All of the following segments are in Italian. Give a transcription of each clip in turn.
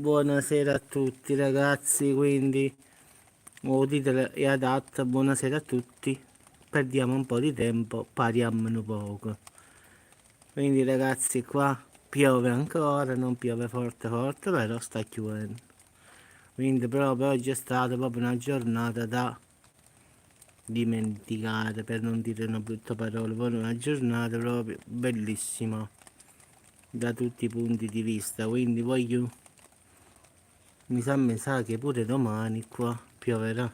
Buonasera a tutti ragazzi, quindi o titolo è adatto, buonasera a tutti, perdiamo un po' di tempo, pariamono poco. Quindi ragazzi qua piove ancora, non piove forte forte, però sta chiudendo. Quindi proprio oggi è stata proprio una giornata da dimenticare, per non dire una brutta parola, poi una giornata proprio bellissima da tutti i punti di vista, quindi voglio, mi sa che pure domani qua pioverà.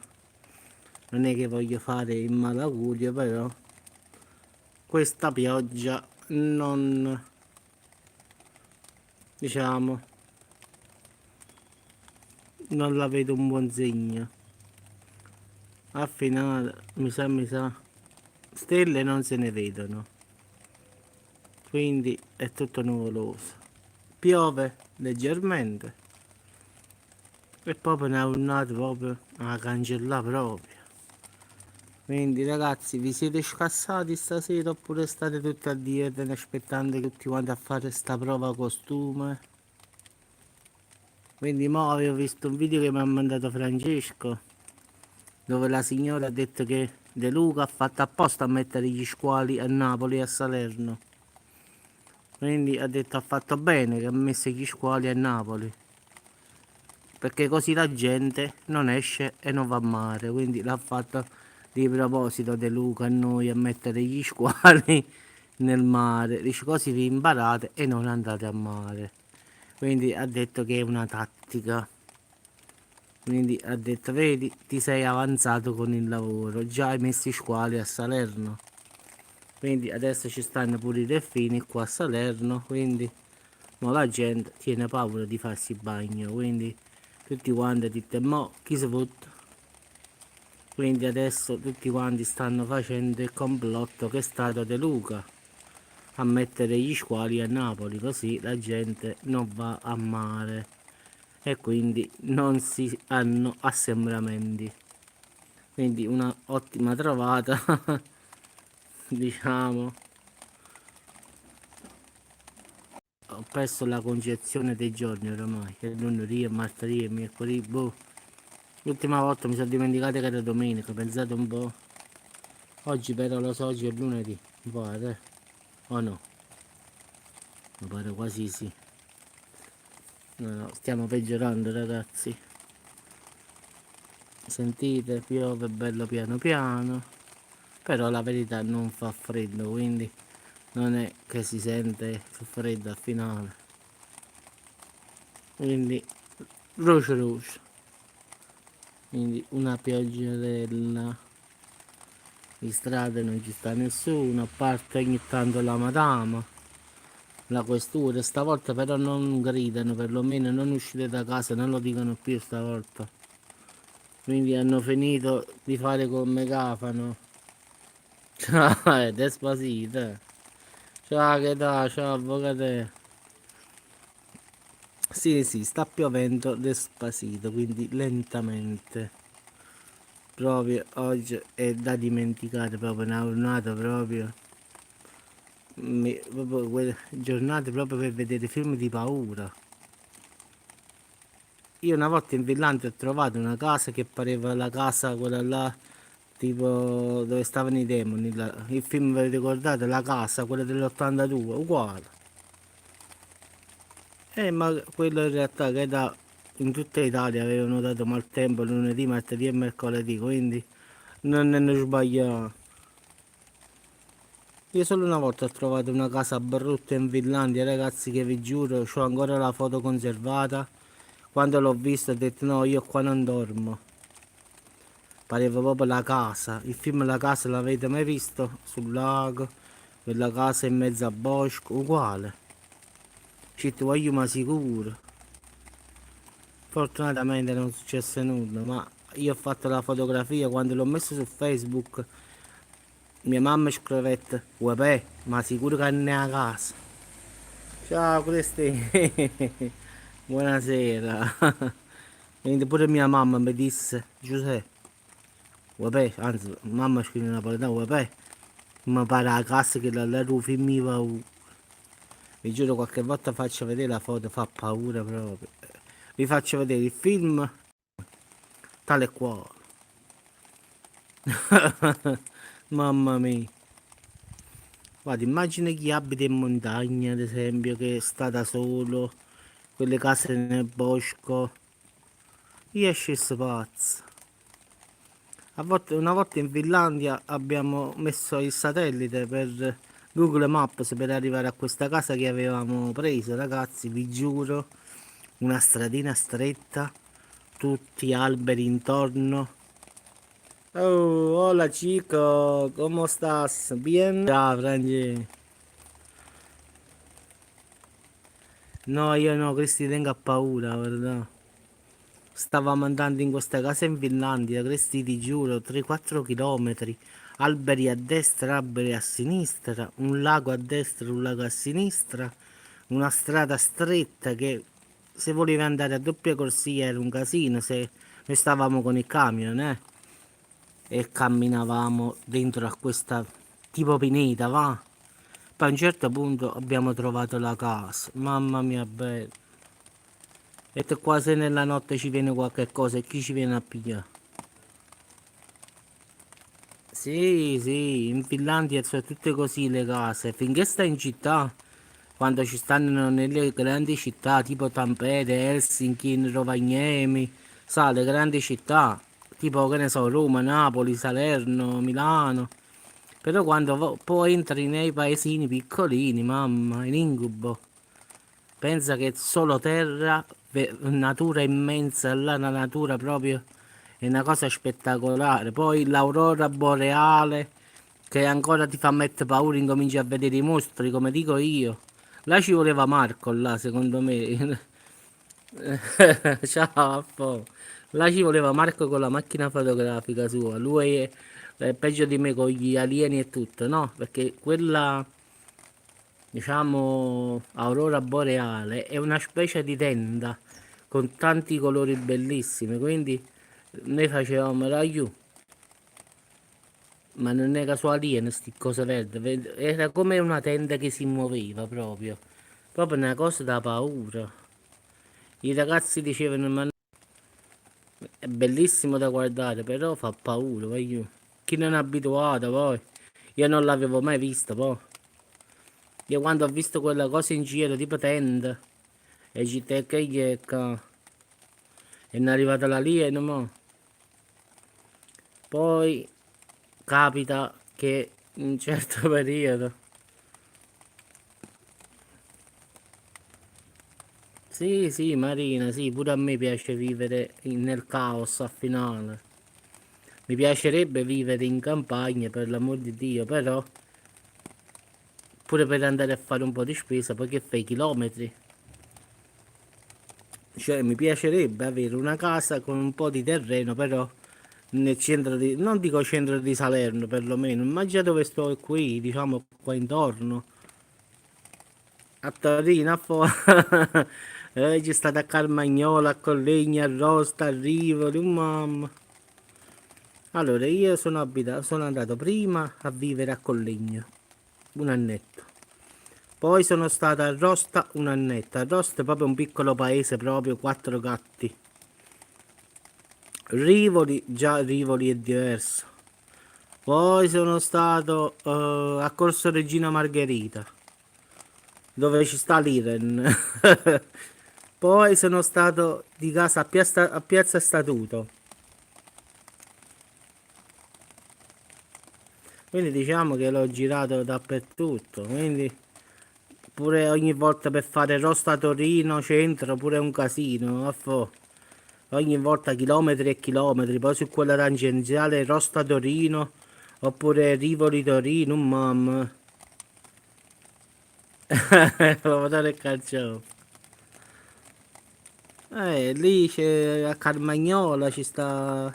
Non è che voglio fare il malaugurio, però questa pioggia non, diciamo, non la vedo un buon segno. A finale, mi sa, stelle non se ne vedono, quindi è tutto nuvoloso. Piove leggermente e proprio ne ha un'ato proprio a cancellare proprio. Quindi ragazzi, vi siete scassati stasera oppure state tutti a dieta aspettando tutti quanti a fare sta prova costume? Quindi mo avevo visto un video che mi ha mandato Francesco, dove la signora ha detto che De Luca ha fatto apposta a mettere gli squali a Napoli e a Salerno. Quindi ha detto ha fatto bene che ha messo gli squali a Napoli, perché così la gente non esce e non va a mare. Quindi l'ha fatto di proposito De Luca a noi a mettere gli squali nel mare. Dice così vi imparate e non andate a mare. Quindi ha detto che è una tattica. Quindi ha detto, vedi, ti sei avanzato con il lavoro, già hai messo i squali a Salerno. Quindi adesso ci stanno pure i delfini qua a Salerno, quindi mo la gente tiene paura di farsi il bagno, quindi tutti quanti dicono, mo chi si fotte? Quindi adesso tutti quanti stanno facendo il complotto che è stato De Luca a mettere gli squali a Napoli, così la gente non va a mare e quindi non si hanno assembramenti. Quindi una ottima trovata, diciamo. Ho perso la concezione dei giorni oramai, che è lunedì, martedì, mercoledì, boh. L'ultima volta mi sono dimenticato che era domenica, pensate un po'. Oggi però lo so, oggi è lunedì, mi pare, o no? Mi pare quasi sì. No, no, stiamo peggiorando ragazzi. Sentite, piove bello piano piano, però la verità non fa freddo, quindi non è che si sente il freddo al finale. Quindi roce roce, quindi una pioggerella, in strada non ci sta nessuno, a parte ogni tanto la madama, la questura, stavolta però non gridano, perlomeno non uscite da casa, non lo dicono più stavolta. Quindi hanno finito di fare col megafano. Ciao, Despacito. Ciao, che da, ciao, avvocate. Sì, sì, sta piovendo Despacito, quindi lentamente. Proprio oggi è da dimenticare, proprio una giornata proprio. Proprio quelle giornate proprio per vedere film di paura. Io una volta in Finlandia ho trovato una casa che pareva la casa quella là, tipo dove stavano i demoni. Il film, ve lo ricordate? La casa, quella dell'82, uguale. Ma quello in realtà che da in tutta Italia avevano dato maltempo lunedì, martedì e mercoledì, quindi non ne sbagliamo. Io solo una volta ho trovato una casa brutta in Finlandia, ragazzi, che vi giuro, ho ancora la foto conservata. Quando l'ho vista ho detto no, io qua non dormo. Pareva proprio la casa. Il film La casa l'avete mai visto? Sul lago, quella casa in mezzo a bosco, uguale. Ci voglio ma sicuro. Fortunatamente non è successo nulla, ma io ho fatto la fotografia quando l'ho messo su Facebook. Mia mamma scrivette, uè, ma sicuro che non è a casa. Ciao Cristi, buonasera. Quindi pure mia mamma mi disse, Giuseppe, uè, anzi, mamma scrive in napoletano, uè, mi pare a casa che la rufi mi va. Vi giuro qualche volta faccio vedere la foto, fa paura proprio. vi faccio vedere il film tale e quale. Mamma mia. Guarda, immagina chi abita in montagna, ad esempio, che sta da solo, quelle case nel bosco. Io esce pazzo. Una volta in Finlandia abbiamo messo il satellite per Google Maps per arrivare a questa casa che avevamo preso, ragazzi, vi giuro, una stradina stretta, tutti alberi intorno. Oh, hola chico, ¿cómo estás? Bien? Ciao, Frangi. No, io no, questi tengo a paura, guarda. Stavamo andando in questa casa in Finlandia, questi ti giuro, 3-4 km, alberi a destra, alberi a sinistra, un lago a destra, un lago a sinistra, una strada stretta che se volevi andare a doppia corsia era un casino, se noi stavamo con il camion, e camminavamo dentro a questa tipo pineta, va? Poi a un certo punto abbiamo trovato la casa, mamma mia bella. E qua se nella notte ci viene qualche cosa e chi ci viene a pigliare? Sì, sì, in Finlandia sono tutte così le case. Finché stai in città, quando ci stanno nelle grandi città tipo Tampere, Helsinki, Rovaniemi, sa, le grandi città, tipo che ne so, Roma, Napoli, Salerno, Milano. Però quando poi entri nei paesini piccolini, mamma, in incubo. Pensa che solo terra, natura immensa, là la natura proprio è una cosa spettacolare. Poi l'aurora boreale che ancora ti fa mettere paura, incominci a vedere i mostri, come dico io. Là ci voleva Marco, là secondo me. Ciao, a po'. Là ci voleva Marco con la macchina fotografica sua. Lui è peggio di me con gli alieni e tutto, no? Perché quella, diciamo, aurora boreale è una specie di tenda con tanti colori bellissimi, quindi noi facevamo raggiù, ma non era su alieno sti cose verde, era come una tenda che si muoveva proprio una cosa da paura. I ragazzi dicevano ma è bellissimo da guardare, però fa paura, voglio. Chi non è abituato poi, io non l'avevo mai vista poi. Io quando ho visto quella cosa in giro, tipo tenda, e ci te che è arrivata la lì e non mo. Poi capita che in un certo periodo, sì, sì, Marina, sì, pure a me piace vivere nel caos a finale. Mi piacerebbe vivere in campagna, per l'amor di Dio, però pure per andare a fare un po' di spesa, poi che fai chilometri. Cioè, mi piacerebbe avere una casa con un po' di terreno, però nel centro di, non dico centro di Salerno perlomeno, immagina dove sto qui, diciamo qua intorno, a Torino, ci state a Carmagnola, a Collegno, a Rosta, a Rivoli, mamma. Allora, io sono andato prima a vivere a Collegno, un annetto. Poi sono stato a Rosta un annetto. A Rosta è proprio un piccolo paese, proprio quattro gatti. Rivoli, già Rivoli è diverso. Poi sono stato a Corso Regina Margherita, dove ci sta l'Iren. Poi sono stato di casa a Piazza Statuto. Quindi diciamo che l'ho girato dappertutto. Quindi pure ogni volta per fare Rosta Torino centro, pure un casino. Ogni volta chilometri e chilometri. Poi su quella tangenziale Rosta Torino oppure Rivoli Torino, mamma. Pomodoro e carciofo. Lì c'è a Carmagnola ci sta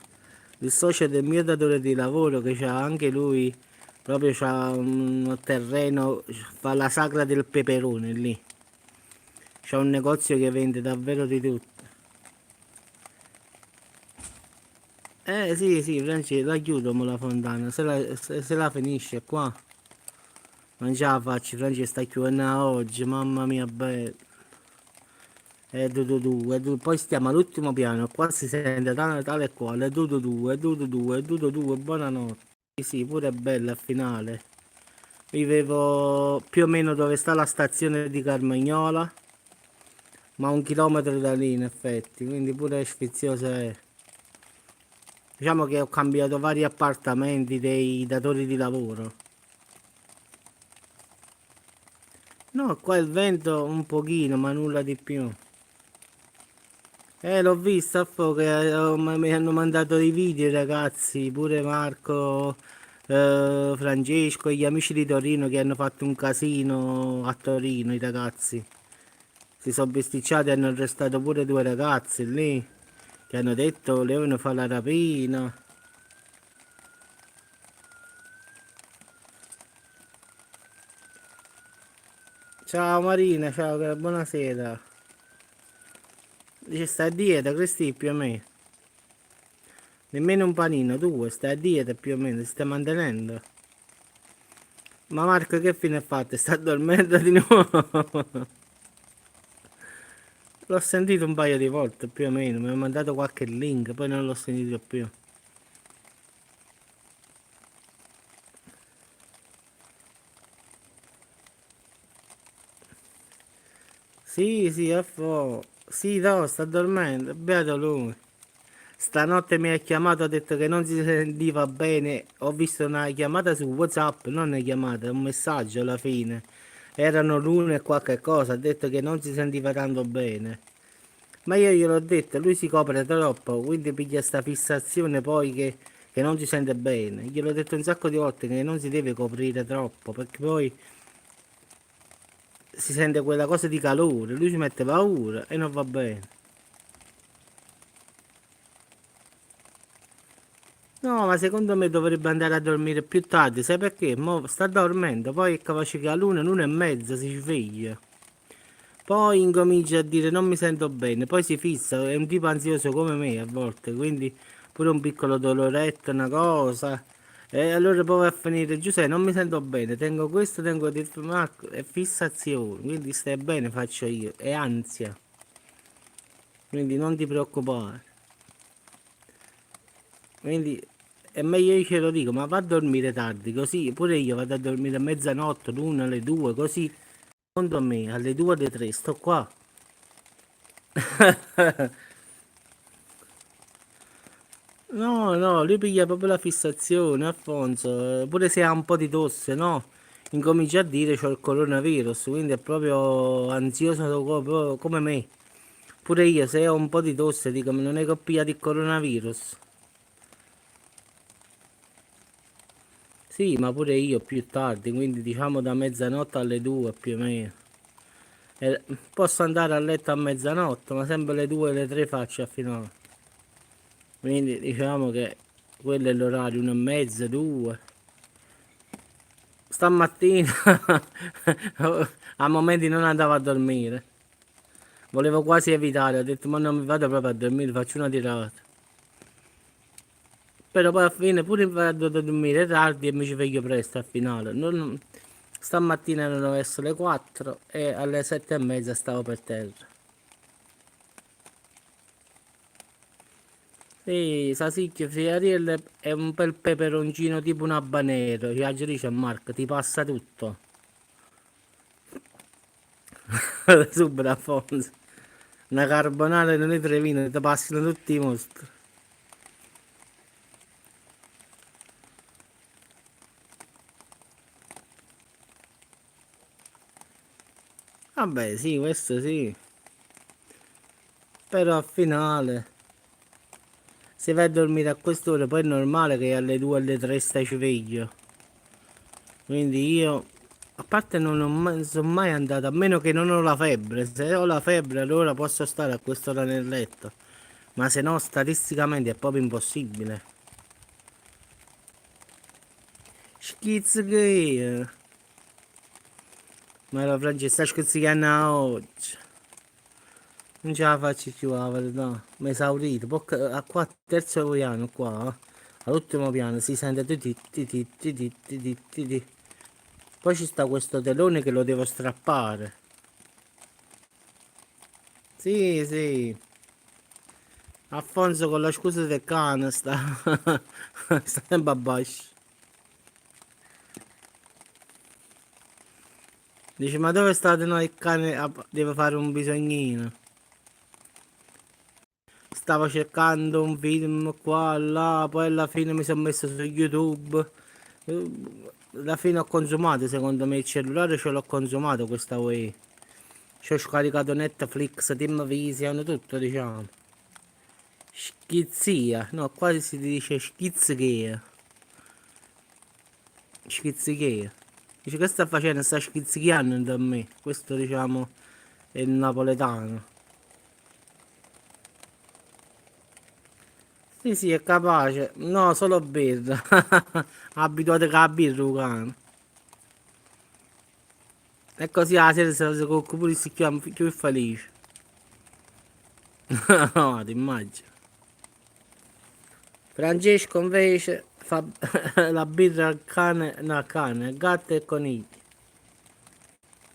il socio del mio datore di lavoro che c'ha anche lui, proprio c'ha un terreno, fa la sagra del peperone lì. C'ha un negozio che vende davvero di tutto. Sì, sì, Francesco, l'aiuto mo la fontana, se la finisce qua. Non ce la faccio, Francesco, sta chiudendo oggi, mamma mia bella. Poi stiamo all'ultimo piano, qua si sente tale e quale, buonanotte. Sì, sì, pure è bella al finale. Vivevo più o meno dove sta la stazione di Carmagnola, ma 1 chilometro da lì in effetti, quindi pure sfiziosa è. Diciamo che ho cambiato vari appartamenti dei datori di lavoro. No, qua il vento un pochino, ma nulla di più. L'ho visto a fuoco, mi hanno mandato i video i ragazzi, pure Marco, Francesco e gli amici di Torino che hanno fatto un casino a Torino, i ragazzi. Si sono bisticciati e hanno arrestato pure 2 ragazzi lì, che hanno detto volevano fare la rapina. Ciao Marina, ciao, buonasera. Dice stai a dieta, questi più o meno. Nemmeno un panino, tu stai a dieta più o meno, ti stai mantenendo. Ma Marco che fine ha fatto? Sta dormendo di nuovo? L'ho sentito un paio di volte più o meno, mi ha mandato qualche link, poi non l'ho sentito più. Sì, sì, sì, no, sta dormendo, beato lui. Stanotte mi ha chiamato, ha detto che non si sentiva bene. Ho visto una chiamata su WhatsApp, non una chiamata, un messaggio alla fine. Erano l'uno e qualche cosa, ha detto che non si sentiva tanto bene. Ma io gliel'ho detto, lui si copre troppo, quindi piglia sta fissazione poi che non si sente bene. Gliel'ho detto un sacco di volte che non si deve coprire troppo, perché poi si sente quella cosa di calore, lui si mette paura e non va bene. No, ma secondo me dovrebbe andare a dormire più tardi, sai perché? Mo sta dormendo, poi è capace che all'una e mezza si sveglia. Poi incomincia a dire non mi sento bene, poi si fissa, è un tipo ansioso come me a volte, quindi pure un piccolo doloretto, una cosa. E allora poi va a finire, Giuseppe, non mi sento bene, tengo questo, tengo detto Marco, è fissazione, quindi stai bene, faccio io, è ansia, quindi non ti preoccupare. Quindi è meglio io ce lo dico, ma va a dormire tardi, così pure io vado a dormire a mezzanotte, l'una, alle 2, così secondo me alle 2 alle 3 sto qua. No, no, lui piglia proprio la fissazione, Alfonso. Pure se ha un po' di tosse, no? Incomincia a dire c'ho il coronavirus, quindi è proprio ansioso come me. Pure io, se ho un po' di tosse, dico, ma non è che ho pigliato il coronavirus. Sì, ma pure io più tardi, quindi diciamo da mezzanotte alle 2 più o meno. Posso andare a letto a mezzanotte, ma sempre alle 2 alle 3 faccio a finale. Quindi diciamo che quello è l'orario, 1 e mezza, 2. Stamattina a momenti non andavo a dormire. Volevo quasi evitare, ho detto ma non mi vado proprio a dormire, faccio una tirata. Però poi alla fine pure vado a dormire tardi e mi ci sveglio presto al finale. Stamattina erano verso le 4 e alle 7 e mezza stavo per terra. Sì, Sasicchio Friariello è un bel peperoncino tipo un habanero, ci aggiunge a Marco, ti passa tutto. Subito Afonso. Una carbonara non è trevino, ti passano tutti i mostri. Vabbè, sì, questo sì. Però al finale, se vai a dormire a quest'ora, poi è normale che alle 2 alle 3 stai sveglio. Quindi io, a parte non sono mai andato, a meno che non ho la febbre. Se ho la febbre allora posso stare a quest'ora nel letto. Ma se no, statisticamente è proprio impossibile. Schizzo che è. Ma la Francesca schizzicana oggi. Non ce la faccio più la verità. Mi esaurito. Poi a qua, terzo piano qua, all'ultimo piano si sente ti. Poi ci sta questo telone che lo devo strappare. Sì, sì. Alfonso con la scusa del cane sta, sta sempre a basso. Dice, ma dove state noi il cane deve fare un bisognino? Stavo cercando un film qua, là, poi alla fine mi sono messo su YouTube. Eh, Alla fine ho consumato, secondo me, il cellulare ce l'ho consumato questa Wii. Ci ho scaricato Netflix, Team Vision, tutto diciamo. Schizzia, no, quasi si dice schizzichea. Schizzichea. Dice che sta facendo? Sta schizzichiando da me. Questo diciamo è il napoletano. Sì, sì, è capace. No, solo birra. Abituate con la birra, cane. E così la sera si pure si chiama più felice. No, ti immagino. Francesco invece fa la birra al cane, no al cane, al gatto e conigli.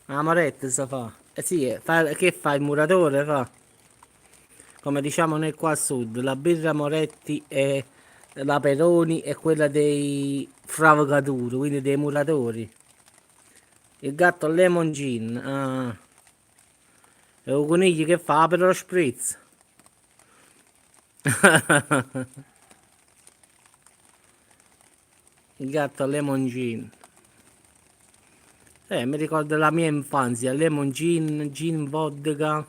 La maretta si fa. Eh sì, che fa il muratore? Fa, come diciamo noi qua a sud, la birra Moretti e la Peroni è quella dei fravocatori, quindi dei muratori. Il gatto Lemon Gin, ah. E il coniglio che fa per lo spritz. Il gatto Lemon Gin. Mi ricordo la mia infanzia, Lemon Gin, Gin Vodka.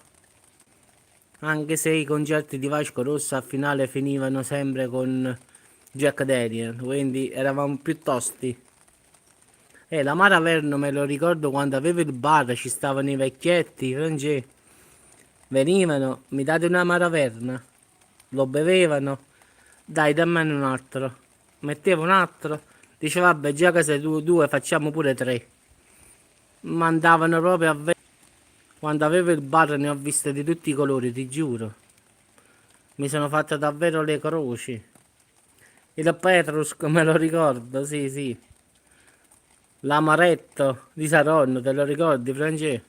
Anche se i concerti di Vasco Rosso a finale finivano sempre con Jack Daniel, quindi eravamo più tosti. La Maraverno me lo ricordo quando avevo il bar, ci stavano i vecchietti, francesi, venivano, mi date una Maraverna, lo bevevano, dai dammene un altro, mettevo un altro, dice vabbè già che sei due facciamo pure tre, mandavano proprio a quando avevo il bar ne ho viste di tutti i colori, ti giuro, mi sono fatte davvero le croci, il Petrus me lo ricordo, sì sì, l'amaretto di Saronno, te lo ricordi Francesco?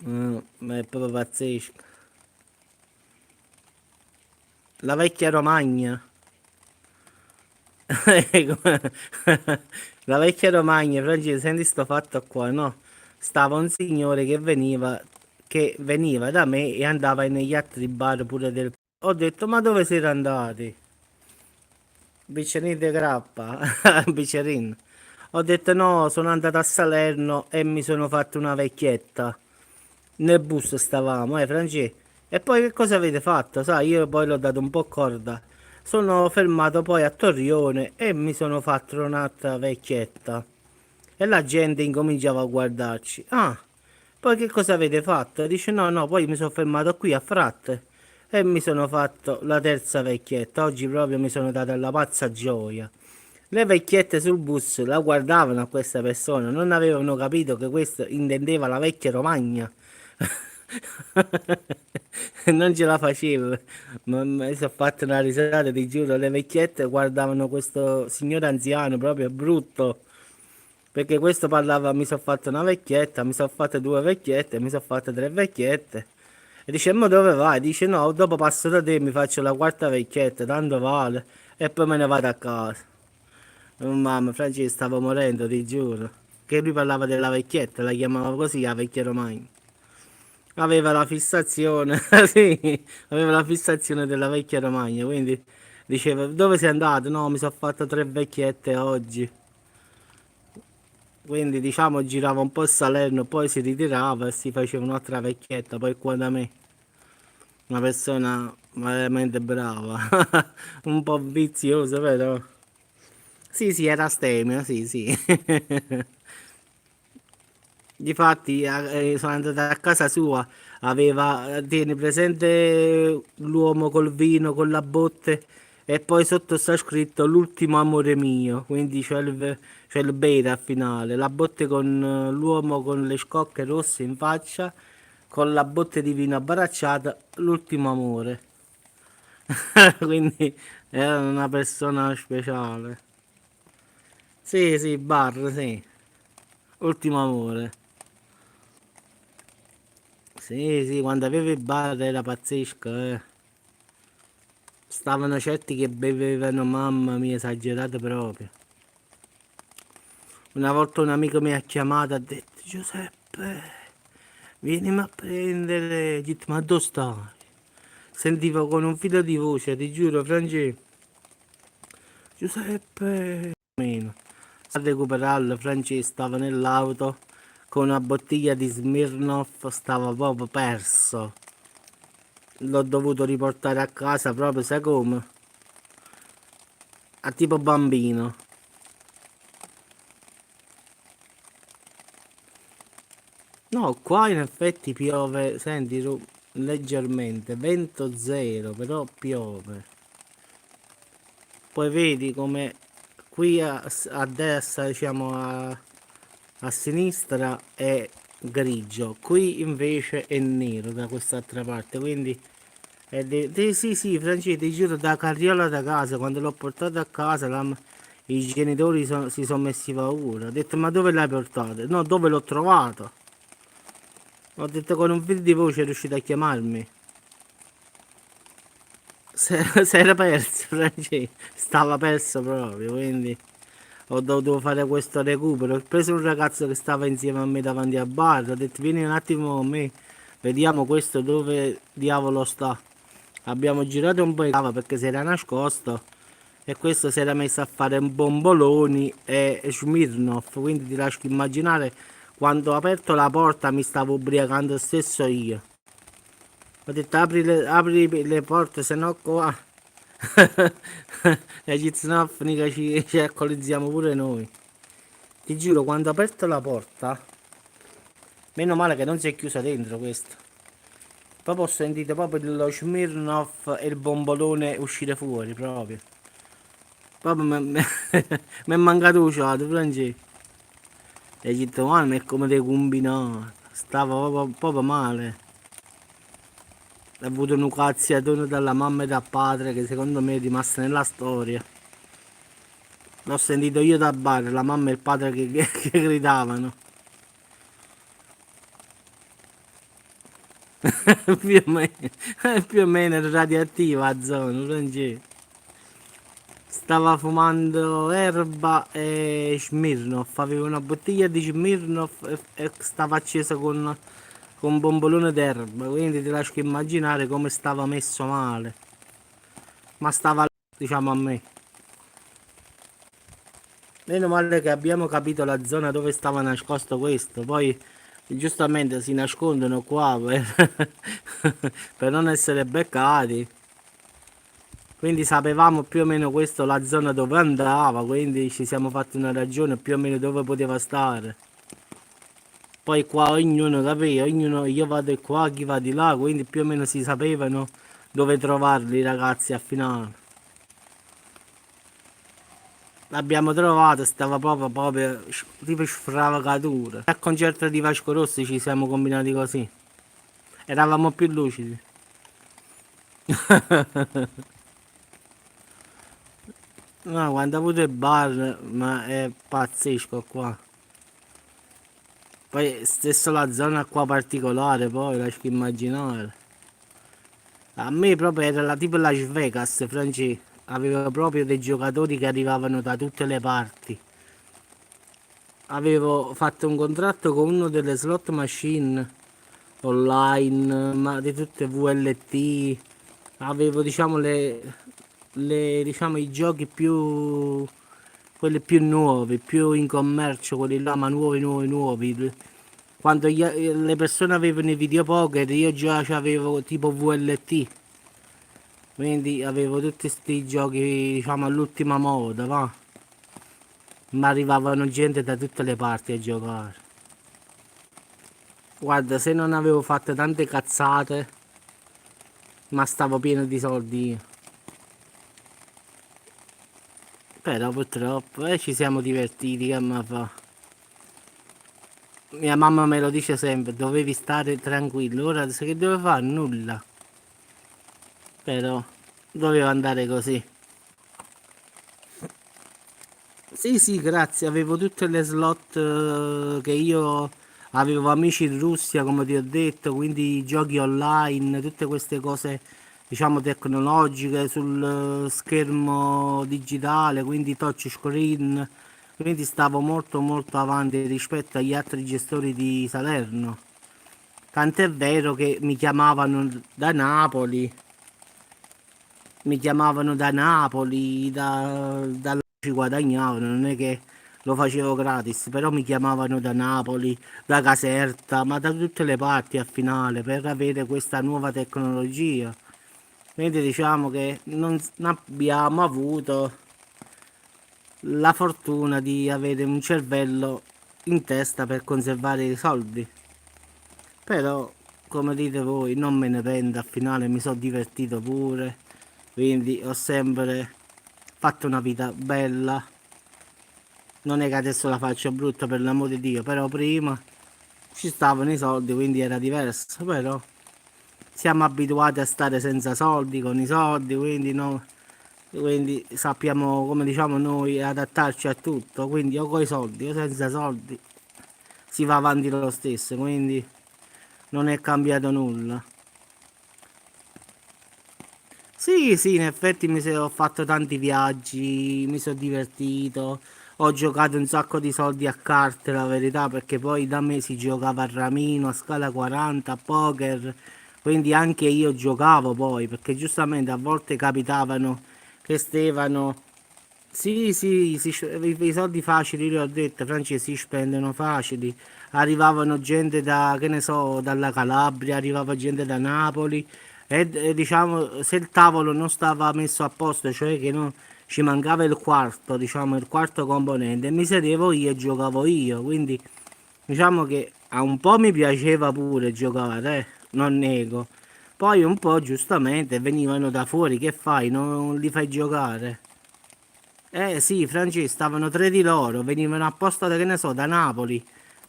Ma è proprio pazzesco. La vecchia Romagna. La vecchia Romagna, Francesco, senti sto fatto qua, no? Stava un signore che veniva da me e andava negli altri bar pure del... Ho detto, ma dove siete andati? Biccerin de grappa, Biccerin. Ho detto, no, sono andato a Salerno e mi sono fatto una vecchietta. Nel bus stavamo, Francesco. E poi che cosa avete fatto? Sai, io poi l'ho dato un po' corda. Sono fermato poi a Torrione e mi sono fatto un'altra vecchietta. E la gente incominciava a guardarci. Ah, poi che cosa avete fatto? Dice no, no, poi mi sono fermato qui a Fratte e mi sono fatto la terza vecchietta. Oggi proprio mi sono dato la pazza gioia. Le vecchiette sul bus la guardavano a questa persona, non avevano capito che questo intendeva la vecchia Romagna. Non ce la facevo, ma mi sono fatto una risata, ti giuro. Le vecchiette guardavano questo signore anziano proprio brutto. Perché questo parlava, mi sono fatto una vecchietta, mi sono fatte due vecchiette, mi sono fatte tre vecchiette. E dice, ma dove vai? Dice, no, dopo passo da te e mi faccio la quarta vecchietta, tanto vale. E poi me ne vado a casa. Oh, mamma, Francesco stavo morendo, ti giuro. Che lui parlava della vecchietta, la chiamava così, la vecchia Romagna. Aveva la fissazione, sì, aveva la fissazione della vecchia Romagna, quindi diceva, dove sei andato? No, mi sono fatto tre vecchiette oggi. Quindi diciamo girava un po' a Salerno, poi si ritirava e si faceva un'altra vecchietta, poi qua da me. Una persona veramente brava, un po' viziosa, però. Sì, sì, era astemio, sì, sì. Difatti, sono andato a casa sua, aveva, tieni presente l'uomo col vino, con la botte, e poi sotto sta scritto l'ultimo amore mio, quindi c'è il bere al finale, la botte con l'uomo con le scocche rosse in faccia, con la botte di vino abbracciata, l'ultimo amore. Quindi era una persona speciale. Sì, sì, bar, sì, ultimo amore. Sì, sì, quando avevo il bar era pazzesco, eh. Stavano certi che bevevano, mamma mia, esagerato proprio. Una volta un amico mi ha chiamato e ha detto, Giuseppe, vienimi a prendere. Ho detto, ma dove stai? Sentivo con un filo di voce, ti giuro, Francesco. Giuseppe. Meno. A recuperarlo, Francesco stava nell'auto con una bottiglia di Smirnoff, stava proprio perso. L'ho dovuto riportare a casa proprio, sai come? A tipo bambino. No, qua in effetti piove, senti, leggermente, vento zero, però piove. Poi vedi come qui a destra, diciamo a sinistra è grigio, qui invece è nero da quest'altra parte, quindi sì, sì, Francesco, ti giuro, da carriola da casa, quando l'ho portato a casa, i genitori si sono messi paura. Ho detto, ma dove l'hai portato? No, dove l'ho trovato? Ho detto con un filo di voce è riuscito a chiamarmi. Si era perso, Francesco, stava perso proprio, quindi ho dovuto fare questo recupero. Ho preso un ragazzo che stava insieme a me davanti al bar, ho detto vieni un attimo con me, vediamo questo dove diavolo sta. Abbiamo girato un po' in cava perché si era nascosto e questo si era messo a fare bomboloni e Smirnoff, quindi ti lascio immaginare quando ho aperto la porta mi stavo ubriacando stesso io. Ho detto apri le porte, se no qua e ci no, finita ci alcolizziamo pure noi. Ti giuro, quando ho aperto la porta, meno male che non si è chiusa dentro questo. Proprio ho sentito proprio lo Smirnoff e il bombolone uscire fuori proprio. Proprio mi è mancato un ciato, Francesco. E gli ho detto, ma è come dei combinati. Stava proprio male. Ha avuto un cazziatone dalla mamma e dal padre che secondo me è rimasto nella storia. L'ho sentito io da bar, la mamma e il padre che gridavano. più, o meno, più o meno era radioattiva la zona, Francesco. Stava fumando erba e Smirnoff, aveva una bottiglia di Smirnoff e stava accesa con un bombolone d'erba, quindi ti lascio immaginare come stava messo male. Ma stava diciamo a me. Meno male che abbiamo capito la zona dove stava nascosto questo, poi giustamente si nascondono qua per non essere beccati. Quindi sapevamo più o meno questo la zona dove andava, quindi ci siamo fatti una ragione più o meno dove poteva stare. Poi qua ognuno capiva, ognuno io vado di qua, chi va di là, quindi più o meno si sapevano dove trovarli i ragazzi a finale. L'abbiamo trovato, stava proprio tipo sfravacatura. Al concerto di Vasco Rossi ci siamo combinati così. Eravamo più lucidi. No, quando ho avuto il bar, ma è pazzesco qua. Poi stesso la zona qua particolare, poi lascio immaginare. A me proprio era tipo Las Vegas, Francesco. Aveva proprio dei giocatori che arrivavano da tutte le parti. Avevo fatto un contratto con uno delle slot machine online, ma di tutte VLT. Avevo diciamo diciamo i giochi più quelli più nuovi, più in commercio, quelli là, ma nuovi, nuovi, nuovi. Quando le persone avevano i videopoker, io già avevo tipo VLT, quindi avevo tutti questi giochi, diciamo, all'ultima moda, va. Ma arrivavano gente da tutte le parti a giocare. Guarda, se non avevo fatto tante cazzate, ma stavo pieno di soldi io. Però purtroppo ci siamo divertiti, che me fa. Mia mamma me lo dice sempre, dovevi stare tranquillo, ora sai che dove fare? Nulla. Però doveva andare così. Sì, sì, grazie, avevo tutte le slot che io avevo amici in Russia, come ti ho detto, quindi giochi online, tutte queste cose, diciamo, tecnologiche sul schermo digitale, quindi touchscreen, quindi stavo molto molto avanti rispetto agli altri gestori di Salerno. Tant'è vero che mi chiamavano da là ci guadagnavano, non è che lo facevo gratis, però mi chiamavano da Napoli, da Caserta, ma da tutte le parti al finale per avere questa nuova tecnologia. Quindi diciamo che non abbiamo avuto la fortuna di avere un cervello in testa per conservare i soldi. Però, come dite voi, non me ne pento, al finale mi sono divertito pure, quindi ho sempre fatto una vita bella. Non è che adesso la faccio brutta per l'amore di Dio, però prima ci stavano i soldi, quindi era diverso. Però siamo abituati a stare senza soldi, con i soldi, quindi, quindi sappiamo, come diciamo noi, adattarci a tutto. Quindi o con i soldi o senza soldi si va avanti lo stesso, quindi non è cambiato nulla. Sì, sì, in effetti ho fatto tanti viaggi, mi sono divertito, ho giocato un sacco di soldi a carte, la verità, perché poi da me si giocava a Ramino, a scala 40, a poker, quindi anche io giocavo poi, perché giustamente a volte capitavano che stevano. Sì, sì, i soldi facili, li ho detto, francesi si spendono facili. Arrivavano gente da, che ne so, dalla Calabria, arrivava gente da Napoli e, diciamo, se il tavolo non stava messo a posto, cioè che ci mancava il quarto, diciamo, il quarto componente, mi sedevo io e giocavo io, quindi diciamo che a un po' mi piaceva pure giocare, non nego. Poi un po' giustamente venivano da fuori, che fai? Non li fai giocare? Eh sì, Francesco, stavano tre di loro, venivano apposta da, che ne so, da Napoli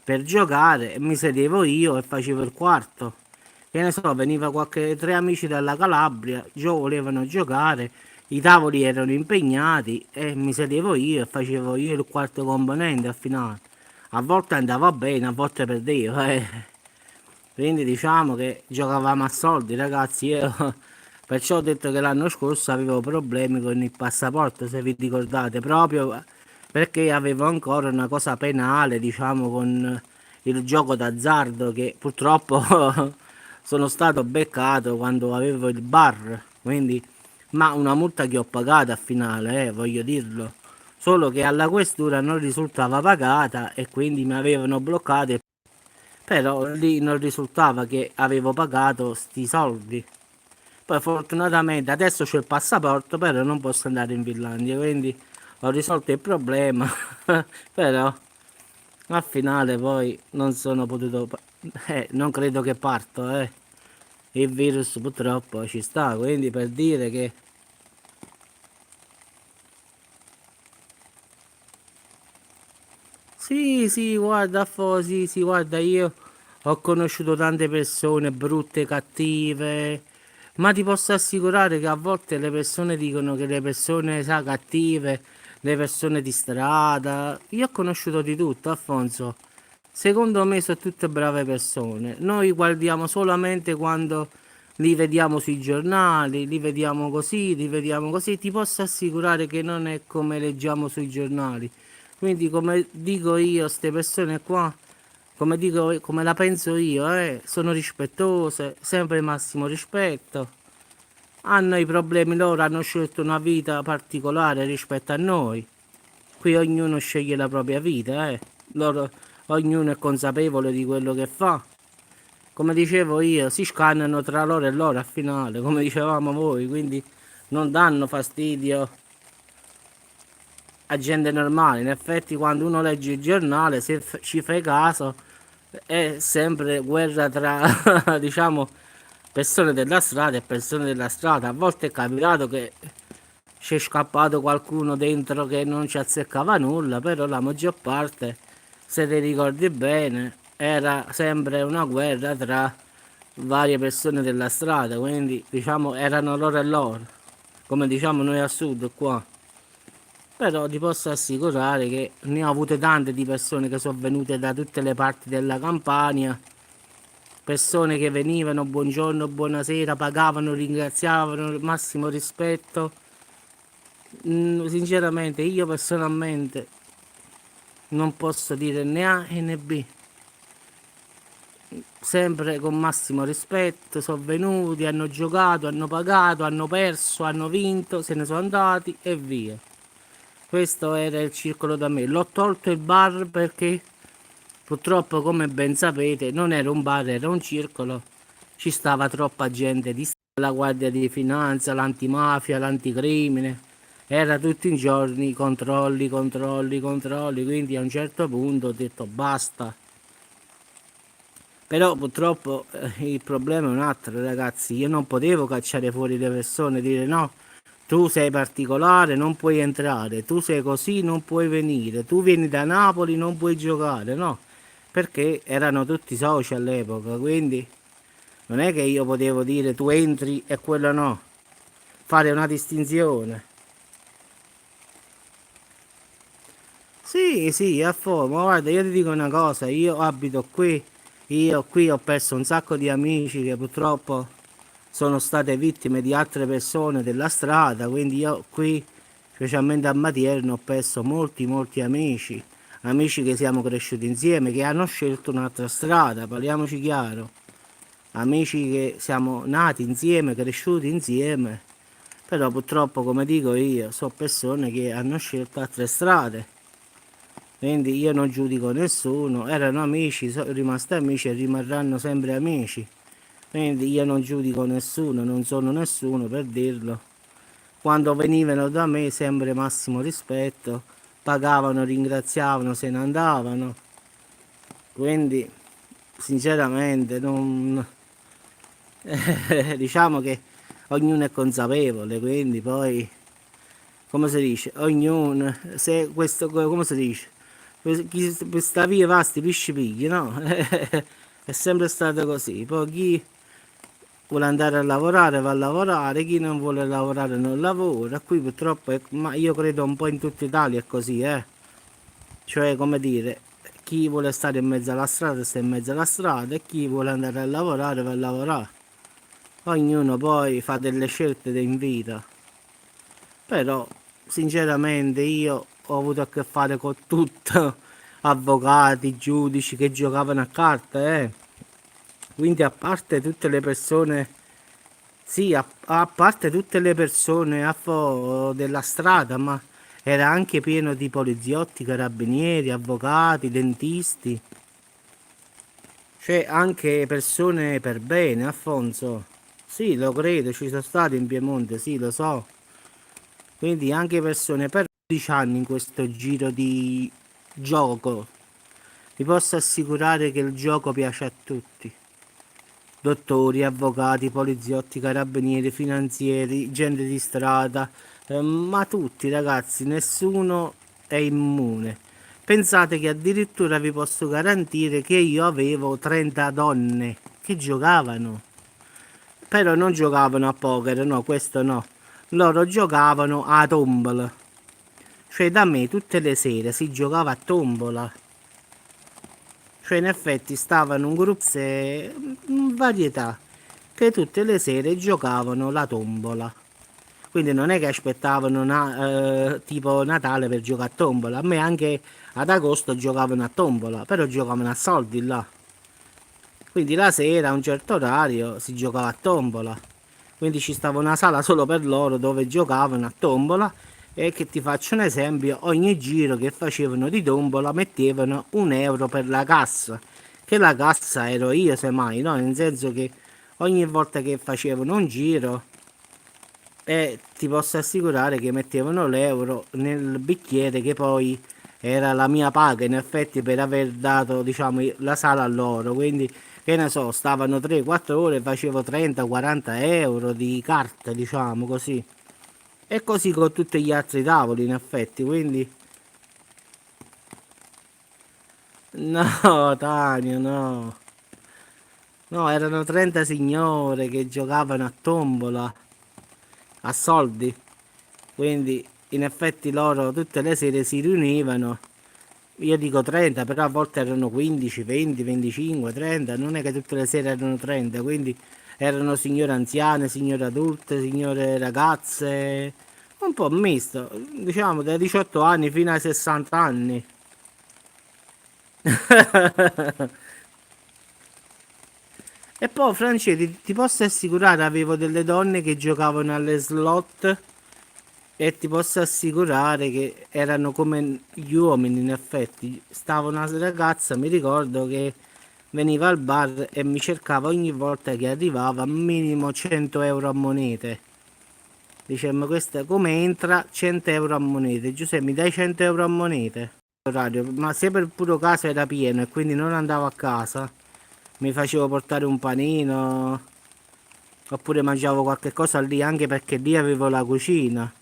per giocare e mi sedevo io e facevo il quarto. Che ne so, veniva qualche tre amici dalla Calabria, volevano giocare, i tavoli erano impegnati e mi sedevo io e facevo io il quarto componente al finale. A volte andava bene, a volte perdevo, eh. Quindi diciamo che giocavamo a soldi, ragazzi. Io perciò ho detto che l'anno scorso avevo problemi con il passaporto, se vi ricordate, proprio perché avevo ancora una cosa penale, diciamo, con il gioco d'azzardo che purtroppo sono stato beccato quando avevo il bar. Quindi, ma una multa che ho pagato a finale, voglio dirlo. Solo che alla questura non risultava pagata e quindi mi avevano bloccato, però lì non risultava che avevo pagato sti soldi. Poi fortunatamente adesso c'ho il passaporto, però non posso andare in Finlandia, quindi ho risolto il problema. Però al finale poi non sono potuto, non credo che parto, eh. Il virus purtroppo ci sta, quindi per dire che sì, sì, guarda, sì, sì, guarda, io ho conosciuto tante persone brutte, cattive, ma ti posso assicurare che a volte le persone dicono che le persone, sa, cattive, le persone di strada, io ho conosciuto di tutto, Alfonso. Secondo me sono tutte brave persone. Noi guardiamo solamente quando li vediamo sui giornali, li vediamo così, li vediamo così. Ti posso assicurare che non è come leggiamo sui giornali. Quindi, come dico io, queste persone qua, come dico, come la penso io, sono rispettose, sempre massimo rispetto. Hanno i problemi loro, hanno scelto una vita particolare rispetto a noi. Qui ognuno sceglie la propria vita, eh. Ognuno è consapevole di quello che fa. Come dicevo io, si scannano tra loro e loro al finale, come dicevamo voi, quindi non danno fastidio a gente normale. In effetti, quando uno legge il giornale, se ci fai caso, è sempre guerra tra, diciamo, persone della strada e persone della strada. A volte è capitato che c'è scappato qualcuno dentro che non ci azzeccava nulla, però la maggior parte, se ti ricordi bene, era sempre una guerra tra varie persone della strada, quindi diciamo erano loro e loro, come diciamo noi al sud qua. Però ti posso assicurare che ne ho avute tante di persone che sono venute da tutte le parti della Campania, persone che venivano, buongiorno, buonasera, pagavano, ringraziavano, massimo rispetto. Sinceramente, io personalmente non posso dire né A né B. Sempre con massimo rispetto, sono venuti, hanno giocato, hanno pagato, hanno perso, hanno vinto, se ne sono andati e via. Questo era il circolo da me. L'ho tolto il bar perché purtroppo, come ben sapete, non era un bar, era un circolo. Ci stava troppa gente di la Guardia di Finanza, l'antimafia, l'anticrimine. Era tutti i giorni controlli, controlli, controlli. Quindi a un certo punto ho detto basta. Però purtroppo il problema è un altro, ragazzi. Io non potevo cacciare fuori le persone e dire no, tu sei particolare, non puoi entrare, tu sei così, non puoi venire, tu vieni da Napoli, non puoi giocare, no. Perché erano tutti soci all'epoca, quindi non è che io potevo dire tu entri e quello no. Fare una distinzione. Sì, sì, a fuoco, ma guarda, io ti dico una cosa, io abito qui, io qui ho perso un sacco di amici che purtroppo sono state vittime di altre persone della strada, quindi io qui, specialmente a Matierno, ho perso molti, molti amici, amici che siamo cresciuti insieme, che hanno scelto un'altra strada, parliamoci chiaro, amici che siamo nati insieme, cresciuti insieme, però purtroppo, come dico io, sono persone che hanno scelto altre strade. Quindi io non giudico nessuno, erano amici, sono rimasti amici e rimarranno sempre amici. Quindi io non giudico nessuno, non sono nessuno per dirlo. Quando venivano da me sempre massimo rispetto, pagavano, ringraziavano, se ne andavano. Quindi sinceramente non diciamo che ognuno è consapevole, quindi poi come si dice, ognuno se questo come si dice, chi sta via va sti pesci pigli, no? È sempre stato così. Poi chi vuole andare a lavorare va a lavorare, chi non vuole lavorare non lavora. Qui purtroppo, ma io credo un po' in tutta Italia è così, eh. Cioè, come dire, chi vuole stare in mezzo alla strada sta in mezzo alla strada e chi vuole andare a lavorare va a lavorare. Ognuno poi fa delle scelte in vita. Però, sinceramente, io ho avuto a che fare con tutto, avvocati, giudici che giocavano a carte, eh. Quindi a parte tutte le persone, sì, a parte tutte le persone della strada, ma era anche pieno di poliziotti, carabinieri, avvocati, dentisti, cioè anche persone per bene, Alfonso. Sì, lo credo, ci sono stato in Piemonte, sì, lo so. Quindi anche persone per 12 anni in questo giro di gioco. Vi posso assicurare che il gioco piace a tutti. Dottori, avvocati, poliziotti, carabinieri, finanzieri, gente di strada, ma tutti ragazzi, nessuno è immune. Pensate che addirittura vi posso garantire che io avevo 30 donne che giocavano, però non giocavano a poker, no, questo no. Loro giocavano a tombola. Cioè da me tutte le sere si giocava a tombola. Cioè in effetti stavano un gruppo varietà che tutte le sere giocavano la tombola. Quindi non è che aspettavano tipo Natale per giocare a tombola. A me anche ad agosto giocavano a tombola, però giocavano a soldi là. Quindi la sera a un certo orario si giocava a tombola. Quindi ci stava una sala solo per loro dove giocavano a tombola e che ti faccio un esempio, ogni giro che facevano di tombola mettevano 1 euro per la cassa, che la cassa ero io semmai, no? Nel senso che ogni volta che facevano un giro ti posso assicurare che mettevano l'euro nel bicchiere che poi era la mia paga in effetti per aver dato diciamo la sala a loro, quindi che ne so, stavano 3-4 ore e facevo 30-40 euro di carte, diciamo così. E così con tutti gli altri tavoli, in effetti, quindi... No, Tania, no. No, erano 30 signore che giocavano a tombola, a soldi. Quindi in effetti loro tutte le sere si riunivano. Io dico 30, però a volte erano 15, 20, 25, 30, non è che tutte le sere erano 30, quindi erano signore anziane, signore adulte, signore ragazze, un po' misto, diciamo dai 18 anni fino ai 60 anni. E poi, Francesco, ti posso assicurare, avevo delle donne che giocavano alle slot e ti posso assicurare che erano come gli uomini, in effetti. Stava una ragazza, mi ricordo, che veniva al bar e mi cercava ogni volta che arrivava minimo 100 euro a monete. Dicemmo, questa come entra 100 euro a monete? Giuseppe, mi dai 100 euro a monete? Orario, ma se per puro caso era pieno e quindi non andavo a casa, mi facevo portare un panino oppure mangiavo qualche cosa lì, anche perché lì avevo la cucina.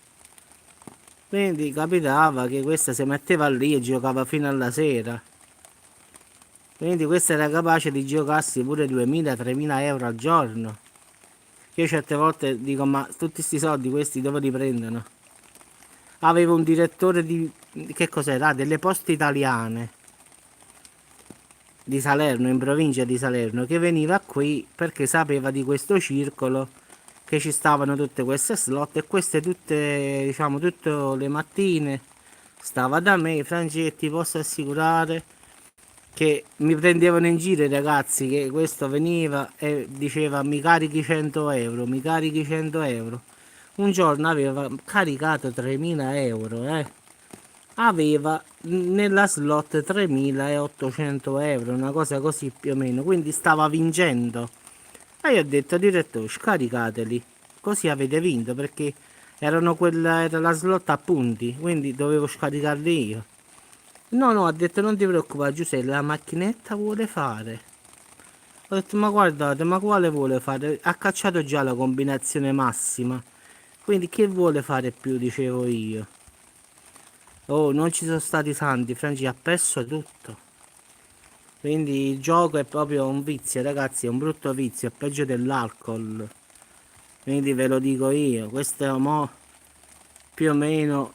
Quindi capitava che questa si metteva lì e giocava fino alla sera. Quindi questa era capace di giocarsi pure 2000-3000 euro al giorno. Io certe volte dico, ma tutti questi soldi questi dove li prendono? Avevo un direttore di... che cos'era? Delle poste italiane di Salerno, in provincia di Salerno, che veniva qui perché sapeva di questo circolo, che ci stavano tutte queste slot e queste tutte, diciamo, tutte le mattine stava da me. Francetti, posso assicurare che mi prendevano in giro i ragazzi, che questo veniva e diceva mi carichi 100 euro, mi carichi 100 euro. Un giorno aveva caricato 3000 euro, aveva nella slot 3800 euro, una cosa così più o meno, quindi stava vincendo. E io ho detto, direttore, scaricateli, così avete vinto, perché era la slot a punti, quindi dovevo scaricarli io. No, no, ha detto, non ti preoccupare Giuseppe, la macchinetta vuole fare. Ho detto, ma guardate, ma quale vuole fare? Ha cacciato già la combinazione massima, quindi che vuole fare più, dicevo io. Oh, non ci sono stati santi, Franci ha perso tutto. Quindi il gioco è proprio un vizio, ragazzi, è un brutto vizio, è peggio dell'alcol. Quindi ve lo dico io, questo è mo più o meno,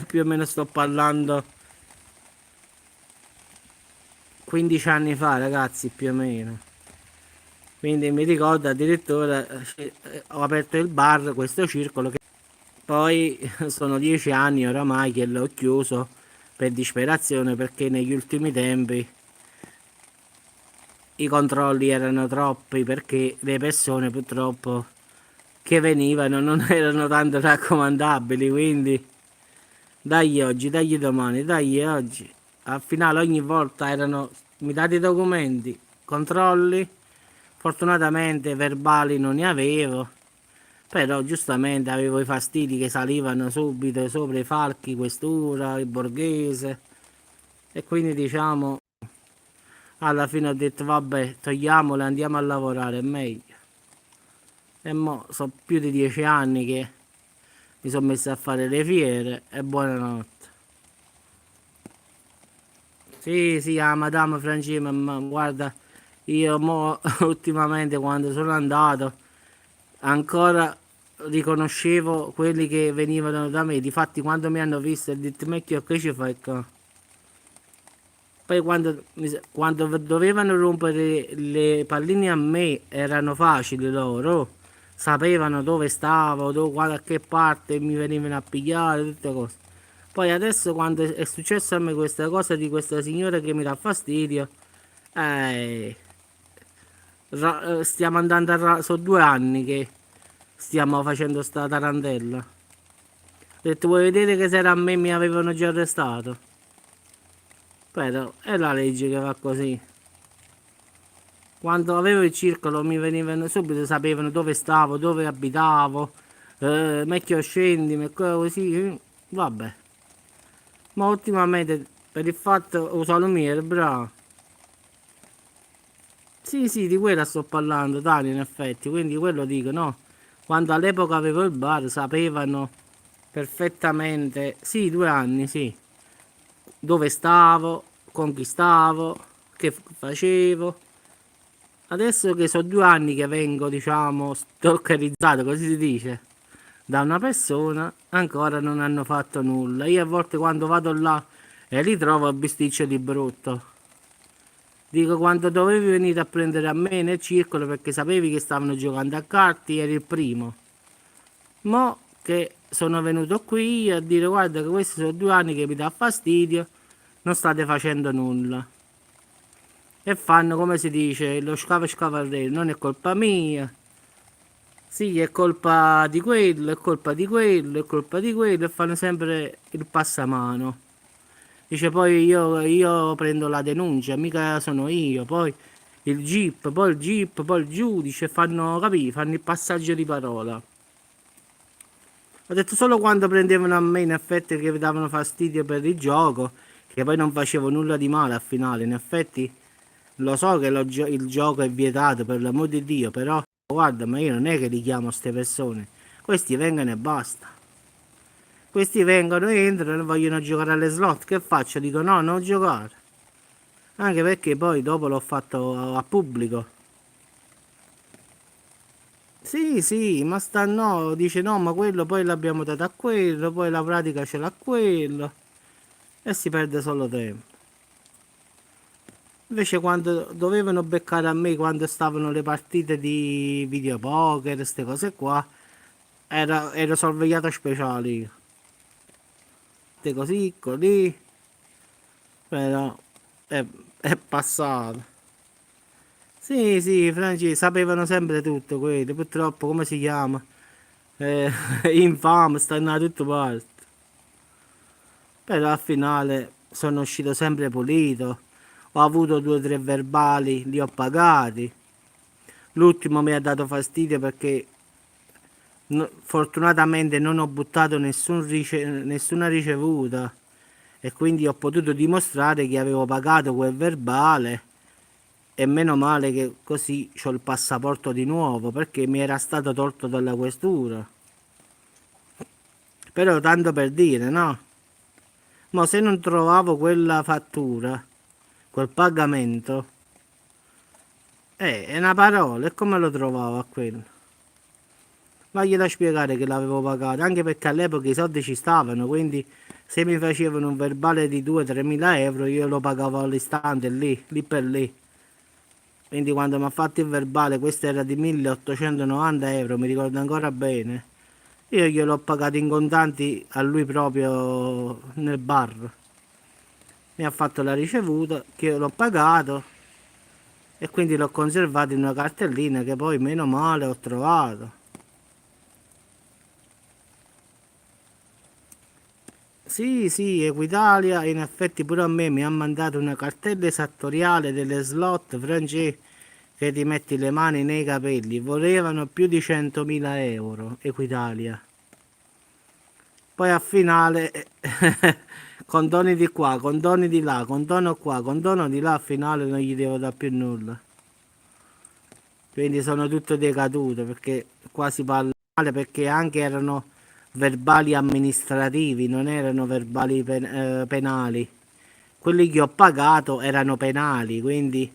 più o meno sto parlando 15 anni fa, ragazzi, più o meno. Quindi mi ricordo addirittura ho aperto il bar, questo circolo, che poi sono 10 anni oramai che l'ho chiuso per disperazione, perché negli ultimi tempi i controlli erano troppi, perché le persone purtroppo che venivano non erano tanto raccomandabili, quindi dagli oggi, dagli domani, dagli oggi. Al finale ogni volta erano, mi date i documenti, controlli, fortunatamente verbali non ne avevo, però giustamente avevo i fastidi che salivano subito sopra i falchi, questura, il borghese, e quindi diciamo alla fine ho detto vabbè, togliamole, andiamo a lavorare, è meglio. E mo sono più di 10 anni che mi sono messo a fare le fiere e buonanotte. Sì, sì, a Madame Francine, ma guarda, io mo ultimamente quando sono andato ancora riconoscevo quelli che venivano da me. Difatti quando mi hanno visto ho detto ma che ci fai qua? Poi quando dovevano rompere le palline a me erano facili loro, sapevano dove stavo, da che parte mi venivano a pigliare, tutte cose. Poi adesso quando è successo a me questa cosa di questa signora che mi dà fastidio, eh, stiamo andando sono 2 anni che stiamo facendo sta tarantella. Ho detto vuoi vedere che se era a me mi avevano già arrestato? Però è la legge che va così. Quando avevo il circolo mi venivano subito, sapevano dove stavo, dove abitavo, meglio scendi, così, vabbè. Ma ultimamente per il fatto uso lo mio, è bravo. Sì, sì, di quella sto parlando, Dani, in effetti, quindi quello dico, no. Quando all'epoca avevo il bar sapevano perfettamente, sì, 2 anni, sì, dove stavo, con chi stavo, che facevo. Adesso che sono 2 anni che vengo, diciamo, stalkerizzato, così si dice. da una persona, ancora non hanno fatto nulla. Io a volte quando vado là e li trovo a bisticcio di brutto. Dico, quando dovevi venire a prendere a me nel circolo perché sapevi che stavano giocando a carte, eri il primo. Mo' che sono venuto qui a dire, guarda che questi sono 2 anni che mi dà fastidio, non state facendo nulla. E fanno, come si dice, lo scava scavarello, non è colpa mia. Sì, è colpa di quello, è colpa di quello, è colpa di quello, e fanno sempre il passamano. Dice poi io prendo la denuncia, mica sono io, poi il GIP, poi il GIP, poi il giudice, fanno, capì, fanno il passaggio di parola. Ho detto solo quando prendevano a me in effetti che mi davano fastidio per il gioco, che poi non facevo nulla di male al finale, in effetti lo so che il gioco è vietato per l'amor di Dio, però guarda, ma io non è che li chiamo queste persone, questi vengono e basta. Questi vengono, entrano e vogliono giocare alle slot, che faccio? Dico no, non giocare. Anche perché poi dopo l'ho fatto a pubblico. Sì, sì, ma sta no, dice no, ma quello poi l'abbiamo dato a quello, poi la pratica ce l'ha quello e si perde solo tempo. Invece quando dovevano beccare a me quando stavano le partite di videopoker, queste cose qua, ero sorvegliato speciale io. Ste così, così, però è, è passato. Sì, sì, Franci, sapevano sempre tutto quelli, purtroppo come si chiama? Eh, infame, stanno da tutte parti. Però al finale sono uscito sempre pulito. Ho avuto 2 o 3 verbali, li ho pagati. L'ultimo mi ha dato fastidio perché fortunatamente non ho buttato nessuna ricevuta e quindi ho potuto dimostrare che avevo pagato quel verbale e meno male che così ho il passaporto di nuovo perché mi era stato tolto dalla questura. Però tanto per dire, no? Ma se non trovavo quella fattura, quel pagamento, è una parola, e come lo trovavo a quello? Vagliela spiegare che l'avevo pagato, anche perché all'epoca i soldi ci stavano, quindi se mi facevano un verbale di 2-3 mila euro io lo pagavo all'istante lì, lì per lì. Quindi quando mi ha fatto il verbale, questo era di 1890 euro, mi ricordo ancora bene. Io gliel'ho pagato in contanti a lui proprio nel bar. Mi ha fatto la ricevuta, che io l'ho pagato e quindi l'ho conservato in una cartellina che poi meno male ho trovato. Sì, sì, Equitalia in effetti pure a me mi ha mandato una cartella esattoriale delle slot francesi che ti metti le mani nei capelli. Volevano più di 100.000 euro, Equitalia. Poi a finale, condoni di qua, condoni di là, condono qua, condono di là, a finale non gli devo dare più nulla. Quindi sono tutto decaduto perché qua si parla male perché anche erano verbali amministrativi, non erano verbali penali. Quelli che ho pagato erano penali, quindi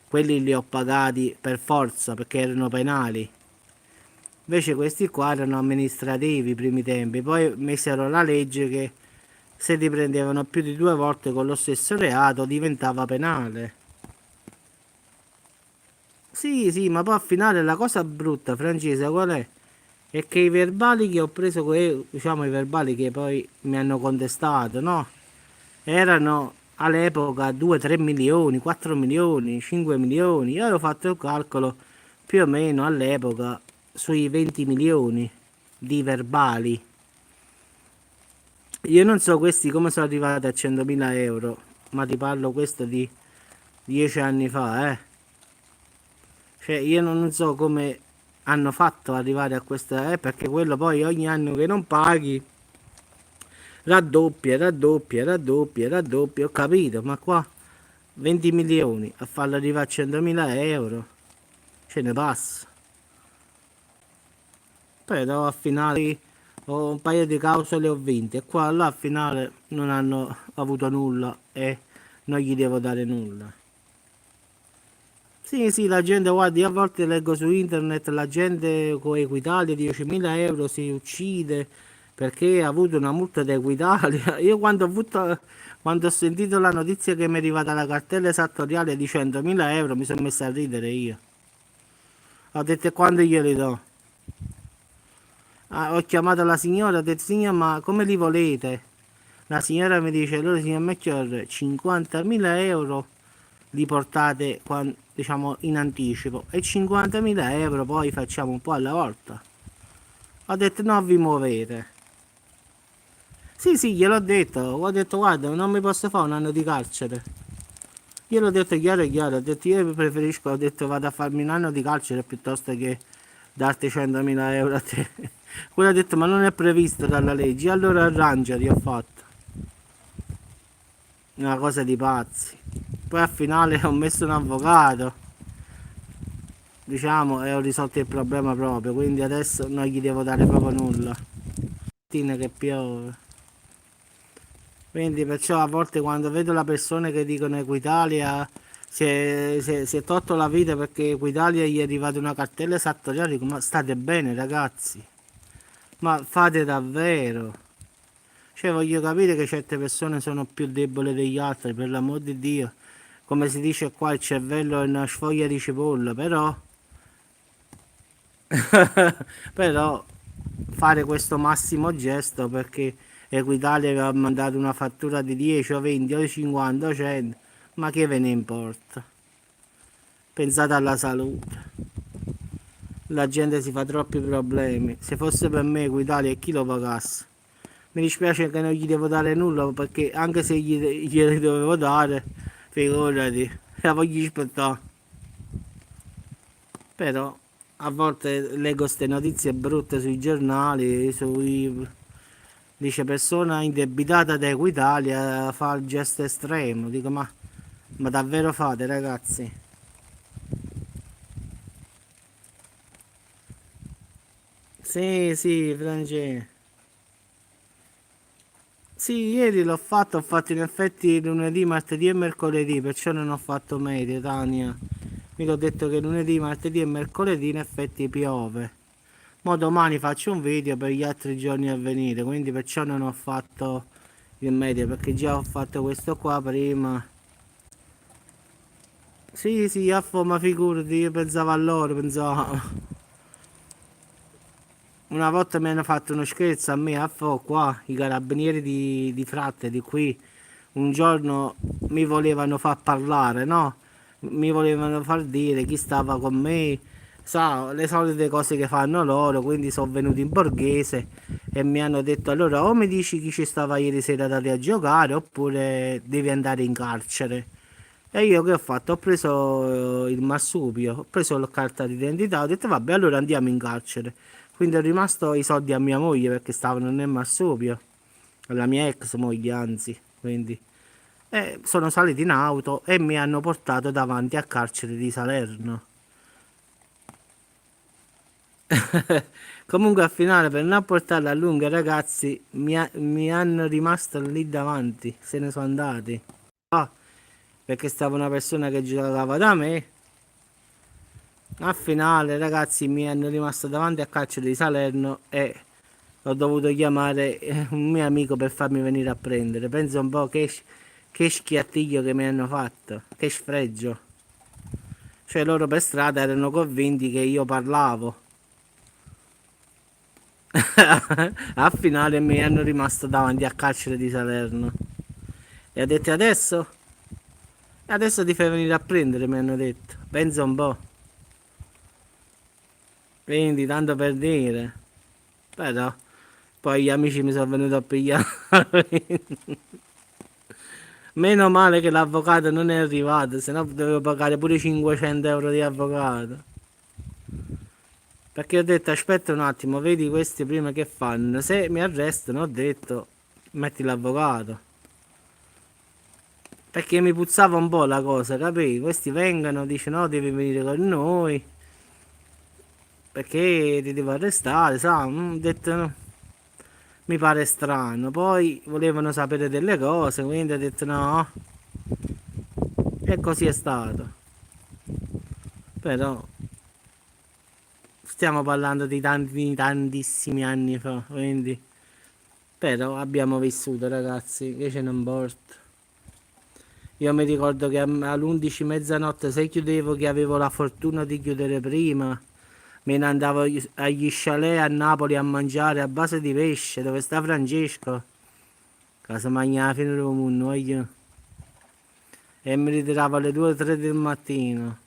quelli li ho pagati per forza perché erano penali. Invece questi qua erano amministrativi i primi tempi, poi misero la legge che se ti prendevano più di 2 volte con lo stesso reato diventava penale. Sì, sì, ma poi al finale la cosa brutta, francese, qual è? È che i verbali che ho preso, diciamo i verbali che poi mi hanno contestato, no? Erano all'epoca 2-3 milioni, 4 milioni, 5 milioni. Io avevo fatto il calcolo più o meno all'epoca sui 20 milioni di verbali. Io non so questi come sono arrivati a 100.000 euro, ma ti parlo questo di 10 anni fa, eh. Cioè, io non so come hanno fatto ad arrivare a questa, perché quello poi ogni anno che non paghi raddoppia, raddoppia, raddoppia, raddoppia, ho capito, ma qua 20 milioni a farlo arrivare a 100.000 euro, ce ne passa. Però a finale ho un paio di cause le ho vinte e qua là a finale non hanno avuto nulla e non gli devo dare nulla. Sì, sì, la gente, guardi, a volte leggo su internet la gente con Equitalia 10.000 euro si uccide perché ha avuto una multa da Equitalia. Io quando ho sentito la notizia che mi è arrivata la cartella esattoriale di 100.000 euro mi sono messo a ridere io. Ho detto e quando glieli do? Ah, ho chiamato la signora, ho detto signora ma come li volete? La signora mi dice allora signor Melchior 50.000 euro li portate diciamo in anticipo e 50.000 euro poi facciamo un po' alla volta. Ho detto no vi muovete. Sì sì gliel'ho detto, ho detto guarda non mi posso fare un anno di carcere. Gliel'ho detto chiaro, ho detto io preferisco, ho detto vado a farmi un anno di carcere piuttosto che darti 100.000 euro a te. Quello ha detto ma non è previsto dalla legge, allora arrangiati ho fatto. Una cosa di pazzi. Poi al finale ho messo un avvocato, diciamo, e ho risolto il problema proprio, quindi adesso non gli devo dare proprio nulla. Mattina che piove. Quindi perciò a volte quando vedo le persone che dicono Equitalia si è tolto la vita perché Equitalia gli è arrivata una cartella esattoriale, dico ma state bene ragazzi, ma fate davvero? Cioè voglio capire che certe persone sono più deboli degli altri, per l'amor di Dio. Come si dice qua il cervello è una sfoglia di cipolla, però fare questo massimo gesto perché Equitalia vi ha mandato una fattura di 10 o 20 o 50 o 100, ma che ve ne importa? Pensate alla salute. La gente si fa troppi problemi. Se fosse per me Equitalia e chi lo pagasse? Mi dispiace che non gli devo dare nulla perché anche se glieli dovevo dare, figurati, la voglio aspettare. Però a volte leggo queste notizie brutte sui giornali, dice persona indebitata da Equitalia fa il gesto estremo. Dico ma davvero fate ragazzi? Sì, sì, Francesco. Sì, ieri ho fatto in effetti lunedì, martedì e mercoledì, perciò non ho fatto meglio, Tania. Mi l'ho detto che lunedì, martedì e mercoledì in effetti piove. Mo domani faccio un video per gli altri giorni a venire, quindi perciò non ho fatto il medio, perché già ho fatto questo qua prima. Sì, sì, ma figurati, io pensavo a loro, pensavo. Una volta mi hanno fatto uno scherzo a me, qua, i carabinieri di Fratte, di qui, un giorno mi volevano far parlare, no? Mi volevano far dire chi stava con me, sa, le solite cose che fanno loro, quindi sono venuti in borghese e mi hanno detto allora o mi dici chi ci stava ieri sera da te a giocare oppure devi andare in carcere. E io che ho fatto? Ho preso il marsupio, ho preso la carta d'identità, ho detto vabbè allora andiamo in carcere. Quindi ho rimasto i soldi a mia moglie perché stavano nel marsupio, alla mia ex moglie anzi, quindi. E sono saliti in auto e mi hanno portato davanti al carcere di Salerno. Comunque al finale per non portarla a lungo i ragazzi mi hanno rimasto lì davanti, se ne sono andati. Ah, perché stava una persona che giocava da me. Al finale ragazzi mi hanno rimasto davanti al carcere di Salerno e ho dovuto chiamare un mio amico per farmi venire a prendere. Pensa un po' che schiattiglio che mi hanno fatto, che sfregio. Cioè loro per strada erano convinti che io parlavo. Al finale mi hanno rimasto davanti al carcere di Salerno. E ha detto adesso? Adesso ti fai venire a prendere, mi hanno detto. Pensa un po'. Quindi tanto per dire. Però poi gli amici mi sono venuti a pigliare. Meno male che l'avvocato non è arrivato, se no dovevo pagare pure 500 euro di avvocato. Perché ho detto aspetta un attimo, vedi questi prima che fanno. Se mi arrestano ho detto metti l'avvocato. Perché mi puzzava un po' la cosa, capì? Questi vengono, dicono no, devi venire con noi. Perché ti devo arrestare, sai? Ho detto no, mi pare strano. Poi volevano sapere delle cose, quindi ho detto no. E così è stato. Però stiamo parlando di tanti, tantissimi anni fa, quindi però abbiamo vissuto, ragazzi, che ce ne importa. Io mi ricordo che all'11 mezzanotte, se chiudevo, che avevo la fortuna di chiudere prima, me ne andavo agli chalet a Napoli a mangiare a base di pesce, dove sta Francesco. Casa mangiava fino a un noio. E mi ritiravo alle 2 o 3 del mattino.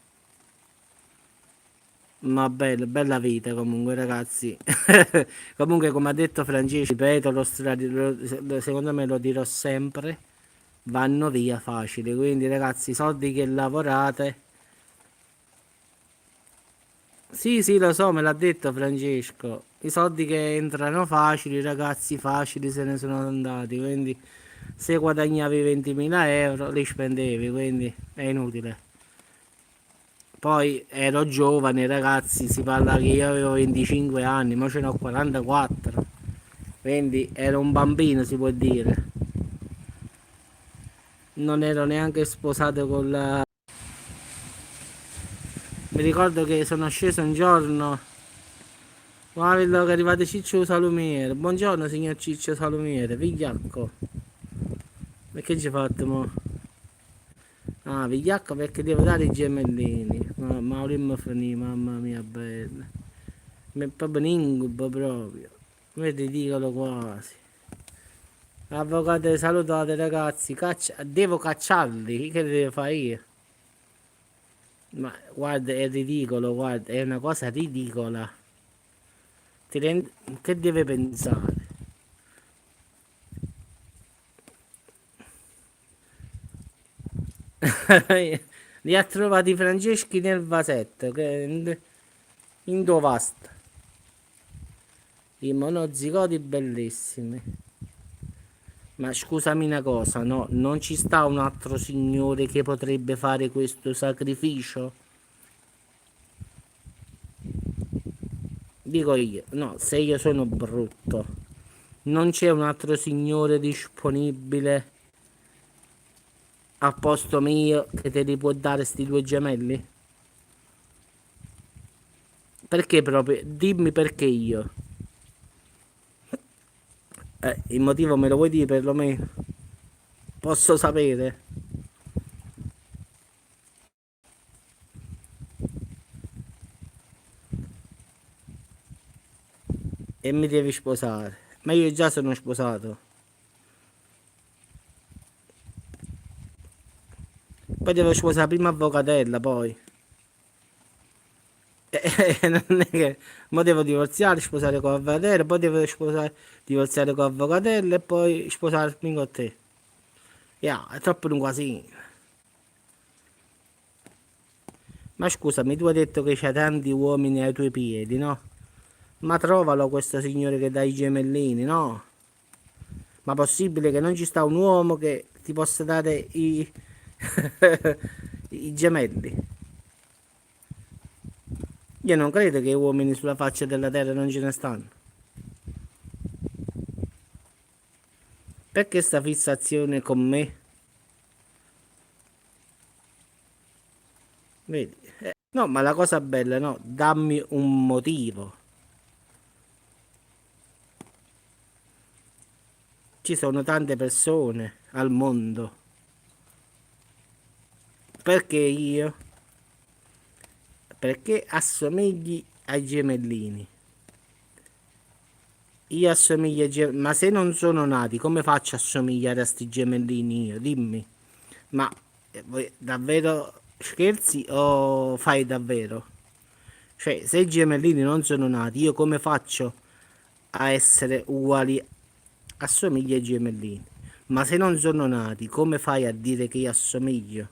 Ma bella, bella vita comunque, ragazzi. Comunque, come ha detto Francesco, ripeto, secondo me lo dirò sempre, vanno via facili. Quindi, ragazzi, i soldi che lavorate. Sì, sì, lo so, me l'ha detto Francesco. I soldi che entrano facili, i ragazzi facili se ne sono andati. Quindi, se guadagnavi 20.000 euro, li spendevi. Quindi, è inutile. Poi ero giovane, ragazzi, si parla che io avevo 25 anni, ma ce ne ho 44. Quindi ero un bambino, si può dire. Non ero neanche sposato con la... Mi ricordo che sono sceso un giorno. Ma vedo che è arrivato Ciccio Salumiere. Buongiorno, signor Ciccio Salumiere, vigliacco. Ma che ci hai fatto, mo? Ah, vigliacco perché devo dare i gemellini. Ma Maurimmo finì, mamma mia bella. Mi è proprio un incubo proprio. Mi è ridicolo quasi. Avvocato, salutate ragazzi, devo cacciarli, che devo fare io? Ma guarda, è ridicolo, guarda, è una cosa ridicola. Che deve pensare? Li ha trovati Franceschi nel vasetto, in due vasta. I monozigoti bellissimi. Ma scusami una cosa, no, non ci sta un altro signore che potrebbe fare questo sacrificio? Dico io, no, se io sono brutto, non c'è un altro signore disponibile al posto mio che te li può dare sti due gemelli? Perché proprio? Dimmi perché io. Il motivo me lo vuoi dire perlomeno? Posso sapere? E mi devi sposare. Ma io già sono sposato. Poi devo sposare prima avvocatella, poi. Non è che... Mo devo divorziare, sposare con avvocatella, poi devo sposare, divorziare con avvocatella e poi sposarmi con te. Yeah, è troppo un casino. Ma scusami, tu hai detto che c'è tanti uomini ai tuoi piedi, no? Ma trovalo questo signore che dà i gemellini, no? Ma possibile che non ci sta un uomo che ti possa dare i gemelli? Io non credo che uomini sulla faccia della terra non ce ne stanno. Perché sta fissazione con me? Vedi? No, ma la cosa bella, no, dammi un motivo. Ci sono tante persone al mondo. Perché io? Perché assomigli ai gemellini. Io assomiglio ai gemellini. Ma se non sono nati, come faccio a somigliare a sti gemellini io? Dimmi. Ma davvero scherzi o fai davvero? Cioè, se i gemellini non sono nati, io come faccio a essere uguali, assomiglio ai gemellini? Ma se non sono nati, come fai a dire che io assomiglio?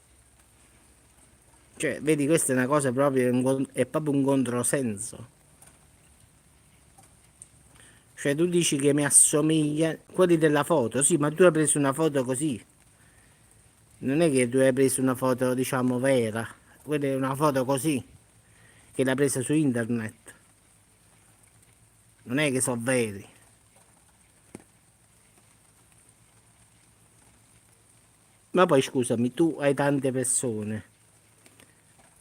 Cioè, vedi, questa è una cosa proprio, è proprio un controsenso. Cioè, tu dici che mi assomiglia, quelli della foto, sì, ma tu hai preso una foto così. Non è che tu hai preso una foto, diciamo, vera. Quella è una foto così, che l'hai presa su internet. Non è che sono veri. Ma poi scusami, tu hai tante persone.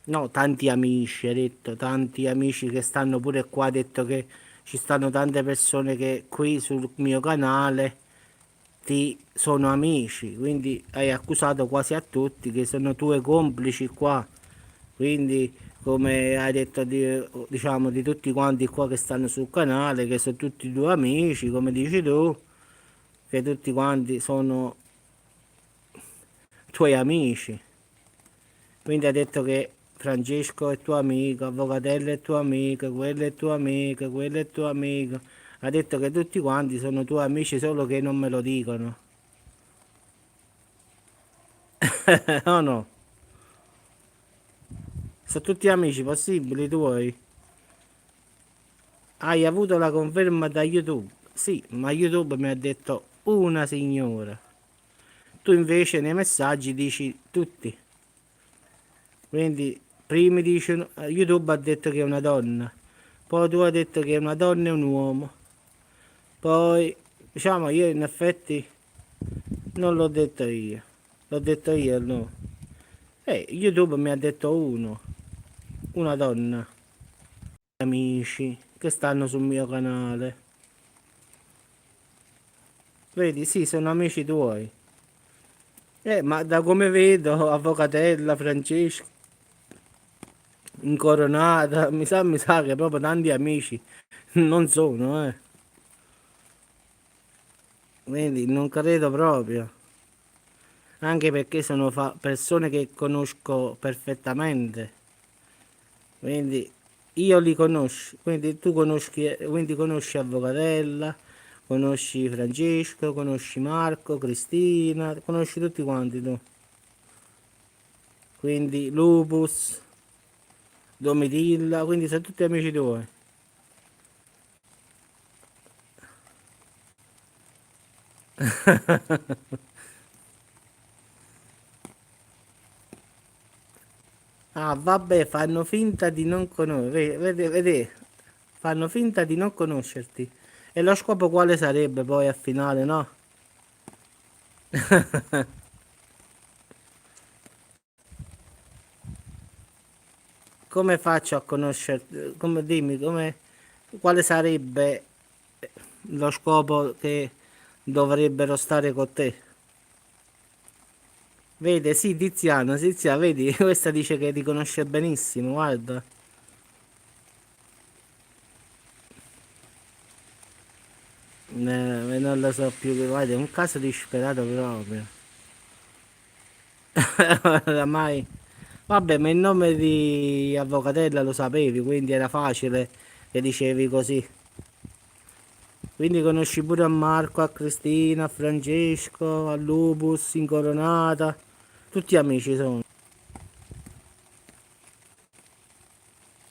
No, tanti amici, ha detto, tanti amici che stanno pure qua, ha detto che ci stanno tante persone che qui sul mio canale ti sono amici, quindi hai accusato quasi a tutti che sono tuoi complici qua, quindi come hai detto diciamo di tutti quanti qua che stanno sul canale, che sono tutti tuoi amici, come dici tu, che tutti quanti sono tuoi amici. Quindi ha detto che Francesco è tuo amico, Avvocatello è tuo amico, quello è tuo amico, quello è tuo amico. Ha detto che tutti quanti sono tuoi amici, solo che non me lo dicono. No, no, sono tutti amici possibili tuoi. Hai avuto la conferma da YouTube? Sì, ma YouTube mi ha detto una signora. Tu invece nei messaggi dici tutti. Quindi, primi dicono, YouTube ha detto che è una donna, poi tu hai detto che è una donna e un uomo. Poi, diciamo, io in effetti non l'ho detto io, l'ho detto io, no. YouTube mi ha detto uno, una donna, amici che stanno sul mio canale. Vedi, sì, sono amici tuoi. Ma da come vedo, Avvocatella, Francesco, Incoronata, mi sa che proprio tanti amici non sono, eh. Quindi non credo proprio. Anche perché sono persone che conosco perfettamente. Quindi io li conosco, quindi tu conosci, quindi conosci Avvocatella, conosci Francesco, conosci Marco, Cristina, conosci tutti quanti tu. Quindi Lupus, Domitilla, quindi sono tutti amici tuoi. Ah, vabbè, fanno finta di non conoscere, vedi, vedi, fanno finta di non conoscerti. E lo scopo quale sarebbe poi al finale, no? Come faccio a conoscerti? Come, dimmi, quale sarebbe lo scopo che dovrebbero stare con te? Vede, sì, Tiziana, vedi, questa dice che ti conosce benissimo, guarda. Non lo so più, guarda, è un caso disperato proprio. Oramai. Vabbè, ma il nome di Avvocatella lo sapevi, quindi era facile che dicevi così. Quindi conosci pure a Marco, a Cristina, a Francesco, a Lupus, Incoronata. Tutti amici sono.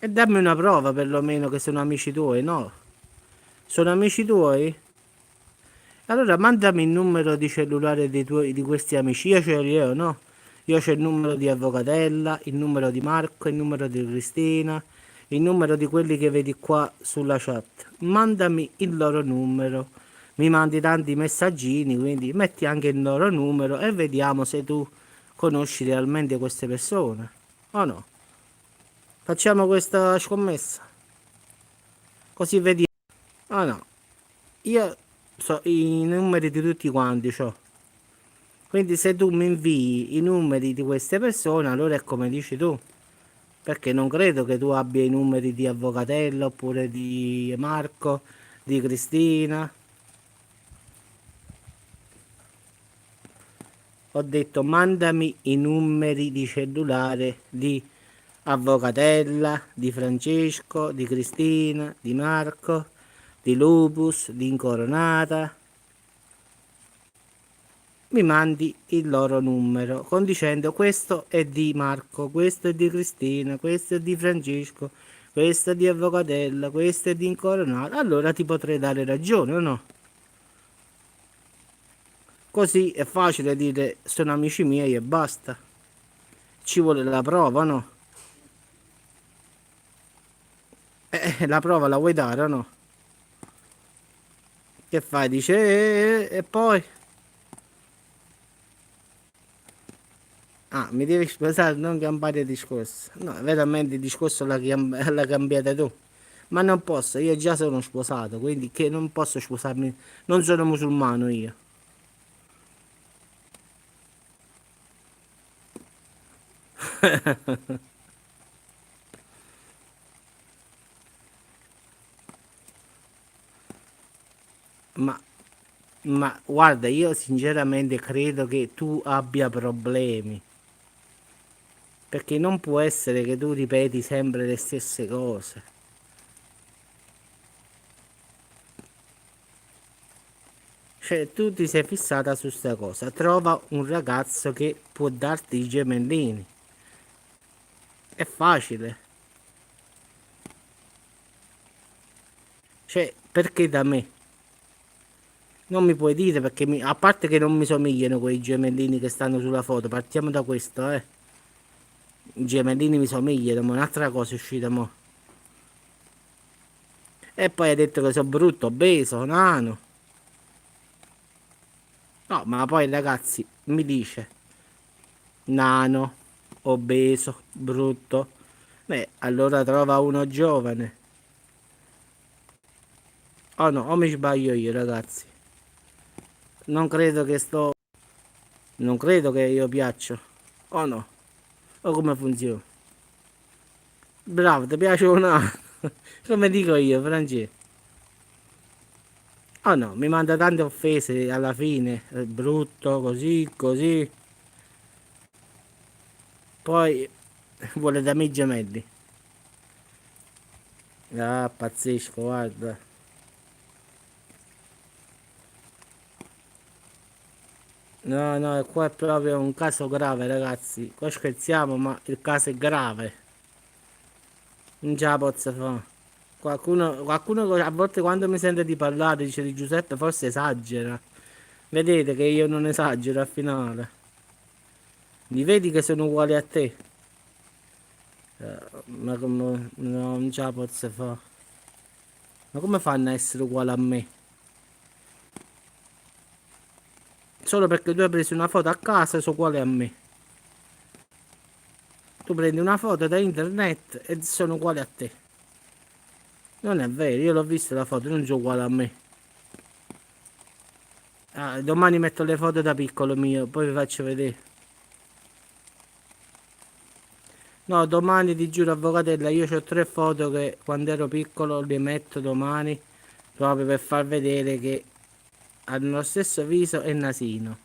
E dammi una prova perlomeno che sono amici tuoi, no? Sono amici tuoi? Allora mandami il numero di cellulare di questi amici. Io ce li ho, no? Io c'ho il numero di Avvocatella, il numero di Marco, il numero di Cristina, il numero di quelli che vedi qua sulla chat. Mandami il loro numero. Mi mandi tanti messaggini, quindi metti anche il loro numero e vediamo se tu conosci realmente queste persone. O no? Facciamo questa scommessa. Così vediamo. Ah no, io so i numeri di tutti quanti, c'ho. Quindi se tu mi invii i numeri di queste persone, allora è come dici tu. Perché non credo che tu abbia i numeri di Avvocatella oppure di Marco, di Cristina. Ho detto mandami i numeri di cellulare di Avvocatella, di Francesco, di Cristina, di Marco, di Lupus, di Incoronata. Mi mandi il loro numero con dicendo questo è di Marco, questo è di Cristina, questo è di Francesco, questo è di Avvocatella, questo è di Incoronato, allora ti potrei dare ragione o no? Così è facile dire sono amici miei e basta. Ci vuole la prova, no? La prova la vuoi dare o no? Che fai? Dice e poi? Ah, mi devi sposare, non cambiare discorso. No, veramente il discorso l'ha cambiato tu. Ma non posso, io già sono sposato, quindi che non posso sposarmi. Non sono musulmano io. Ma, ma guarda, io sinceramente credo che tu abbia problemi. Perché non può essere che tu ripeti sempre le stesse cose. Cioè, tu ti sei fissata su sta cosa. Trova un ragazzo che può darti i gemellini. È facile. Cioè, perché da me? Non mi puoi dire perché a parte che non mi somigliano quei gemellini che stanno sulla foto, partiamo da questo, eh. I gemellini mi somigliano, ma un'altra cosa è uscita mo'. E poi hai detto che sono brutto, obeso, nano. No, ma poi ragazzi, mi dice nano, obeso, brutto. Beh, allora trova uno giovane. Oh no, o mi sbaglio io, ragazzi. Non credo che sto. Non credo che io piaccio. Oh no. O come funziona? Bravo, ti piace o no? Come dico io, Francesco. Oh no, mi manda tante offese alla fine. È brutto, così, così. Poi vuole da me i gemelli. Ah, pazzesco, guarda. No, no, qua è proprio un caso grave, ragazzi. Qua scherziamo, ma il caso è grave. Non ce la posso fare. Qualcuno a volte quando mi sente di parlare dice di Giuseppe forse esagera. Vedete che io non esagero al finale. Li vedi che sono uguali a te? Ma come no, non ce la posso fare. Ma come fanno a essere uguali a me? Solo perché tu hai preso una foto a casa sono uguali a me. Tu prendi una foto da internet e sono uguali a te. Non è vero, io l'ho vista la foto, non sono uguali a me. Ah, domani metto le foto da piccolo mio, poi vi faccio vedere. No, domani ti giuro, avvocatella, io ho tre foto che quando ero piccolo le metto domani, proprio per far vedere che hanno lo stesso viso e nasino.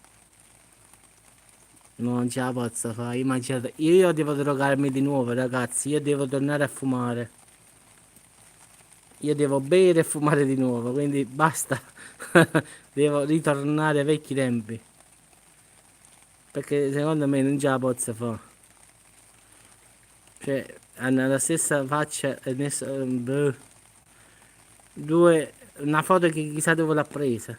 Non ce la posso fare, immaginate. Io devo drogarmi di nuovo, ragazzi, io devo tornare a fumare. Io devo bere e fumare di nuovo, quindi basta. Devo ritornare ai vecchi tempi. Perché secondo me non ce la posso fare. Cioè, hanno la stessa faccia e boh. Due, una foto che chissà dove l'ha presa.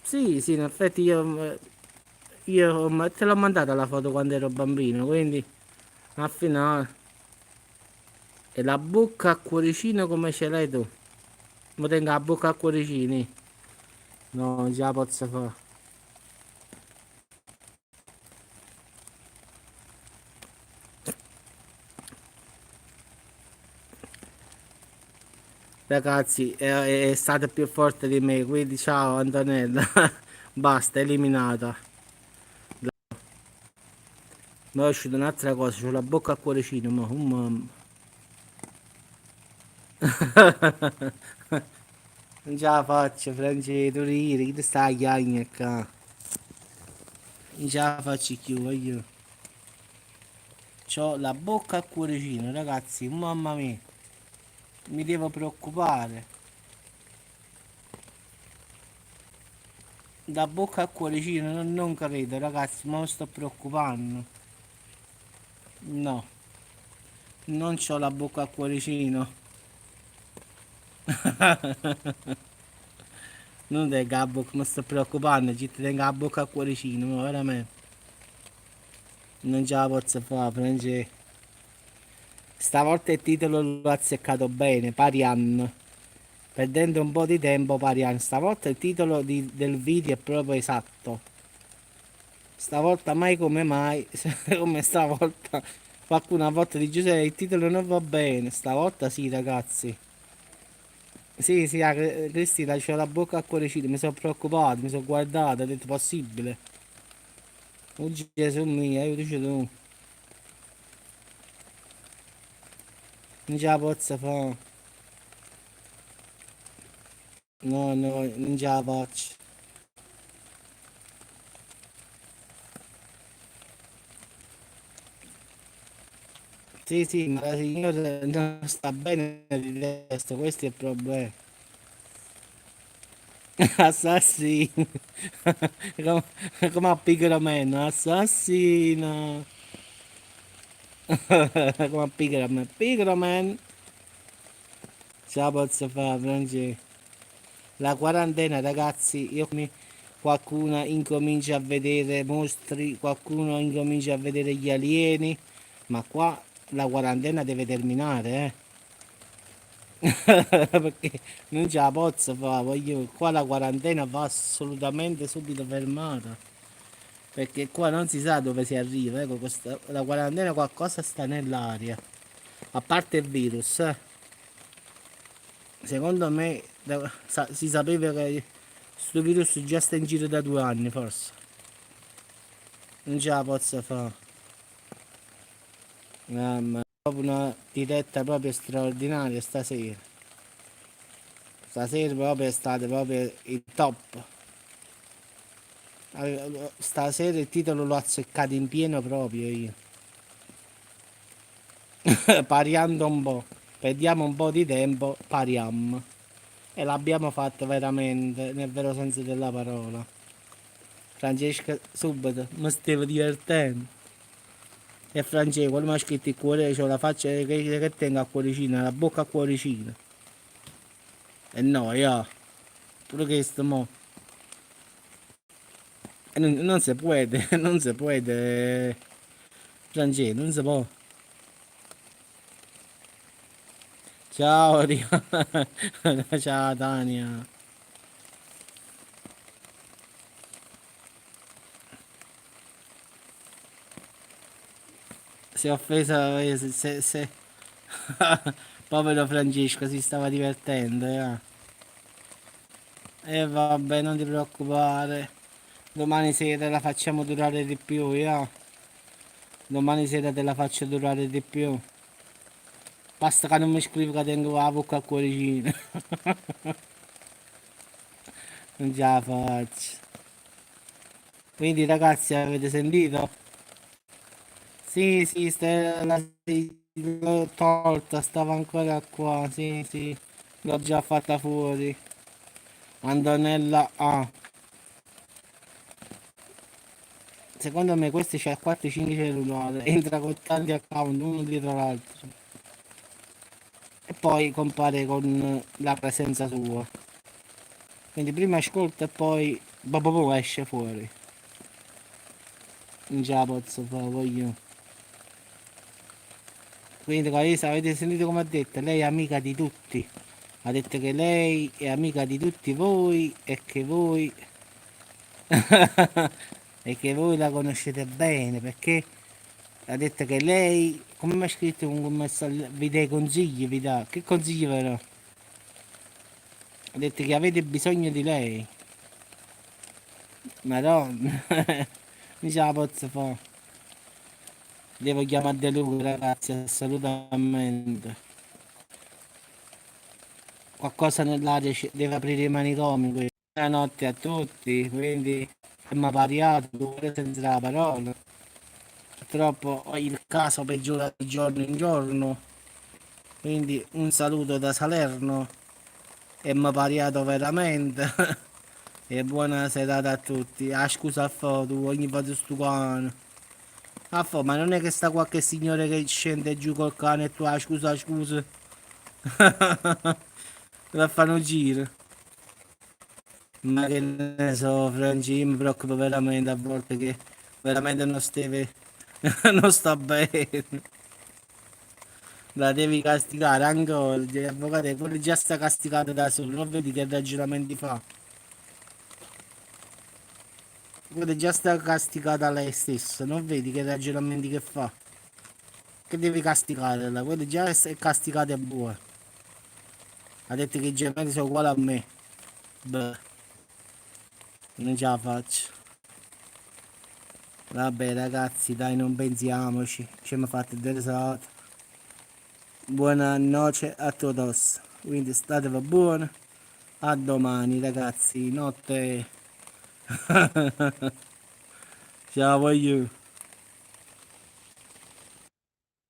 Sì, sì, in effetti te l'ho mandata la foto quando ero bambino, quindi al finale. E la bocca a cuoricino come ce l'hai tu? Mi tengo la bocca a cuoricini. No, non ce la posso fare. Ragazzi, è stata più forte di me, quindi ciao Antonella. Basta, eliminata. Mi è uscita un'altra cosa, c'ho la bocca a cuoricino, ma mamma. Non ce la faccio, Francesco, tu ridi, chi ti sta a chiagna qua? Non ce la faccio più, voglio. C'ho la bocca a cuoricino, ragazzi, mamma mia. Mi devo preoccupare. Da bocca a cuoricino, non credo, ragazzi, ma mi sto preoccupando. No, non c'ho la bocca a cuoricino. Non è che la bocca mi sto preoccupando, ci tengo la bocca a cuoricino, ma veramente. Non ce la posso fare, Francesco. Stavolta il titolo l'ho azzeccato bene, pari anno. perdendo un po' di tempo pariamo. Stavolta il titolo del video è proprio esatto. Stavolta mai come mai, come stavolta qualcuno a volte dice il titolo non va bene, stavolta sì ragazzi. Sì, sì, Cristina c'ho la bocca a cuoricino, mi sono preoccupato, mi sono guardato, ho detto possibile. Oh Gesù mio, aiutaci tu. Non ce la posso fare. No, no, non ce la faccio. Sì, sì, ma la signora non sta bene di testa, questo è il problema. Assassino. Come, come a Pigrameno, assassino. Come a Pigrameno. Pigraman. Ce la posso fare, Francesco. La quarantena, ragazzi, qualcuno incomincia a vedere mostri, qualcuno incomincia a vedere gli alieni, ma qua la quarantena deve terminare, perché non ce la posso fare, qua la quarantena va assolutamente subito fermata, perché qua non si sa dove si arriva, ecco, la quarantena qualcosa sta nell'aria, a parte il virus, secondo me si sapeva che questo virus già sta in giro da 2 anni forse. Non ce la posso fare. Mamma, proprio una diretta proprio straordinaria stasera. Stasera proprio è stato proprio il top. Stasera il titolo l'ho azzeccato in pieno proprio io. Pariando un po'. Perdiamo un po' di tempo, pariamo. E l'abbiamo fatto veramente, nel vero senso della parola. Francesca, subito, mi stavo divertendo. E Francesco, quando mi ha scritto il cuore, c'ho la faccia che tengo a cuoricino, la bocca a cuoricino. E no, io, pure questo mo. E non si può, non si può, Francesco, non si può. Ciao, ciao Tania. Si è offesa, povero Francesco si stava divertendo, E vabbè, non ti preoccupare. Domani sera la facciamo durare di più, Domani sera te la faccio durare di più. Basta che non mi scrivi che tengo la bocca a cuoricino. Non ce la faccio. Quindi ragazzi avete sentito? Sì, sì, l'ho tolta, stava ancora qua, sì, sì. L'ho già fatta fuori. Antonella A. Secondo me questo c'ha 4-5 cellulari. Entra con tanti account uno dietro l'altro. E poi compare con la presenza sua. Quindi prima ascolta e poi dopo esce fuori. Non ce la posso fare, voglio. Quindi Carisa, avete sentito come ha detto? Lei è amica di tutti. Ha detto che lei è amica di tutti voi e che voi e che voi la conoscete bene perché ha detto che lei, come mi ha scritto un messaggio, vi dai consigli, vi dà. Che consigli però? Ha detto che avete bisogno di lei. Madonna, non ce la posso fare. Devo chiamare De Luca ragazzi, assolutamente. Qualcosa nell'aria deve aprire i manicomi. Buonanotte a tutti, quindi mi ha pariato pure senza la parola. Purtroppo il caso peggiora di giorno in giorno, quindi un saluto da Salerno e mi ha pariato veramente. E buona serata a tutti. Ah scusa a foto, ogni volta sto cane. Ma non è che sta qualche signore che scende giù col cane e tu scusa scusa. La fanno giro. Ma che ne so, Franci, mi preoccupo veramente a volte che veramente non steve, non sta bene. La devi castigare ancora, avvocato, quello già sta castigato da solo, non vedi che ragionamenti fa? Quello già sta castigata lei stessa, non vedi che ragionamenti che fa? Che devi castigare là, quello già è castigato e buono. Ha detto che i gemelli sono uguali a me. Beh, non ce la faccio. Vabbè ragazzi, dai, non pensiamoci, ci abbiamo fatto delle serate. Buonanotte a tutti, quindi statevi buoni. A domani ragazzi, notte. Ciao voglio.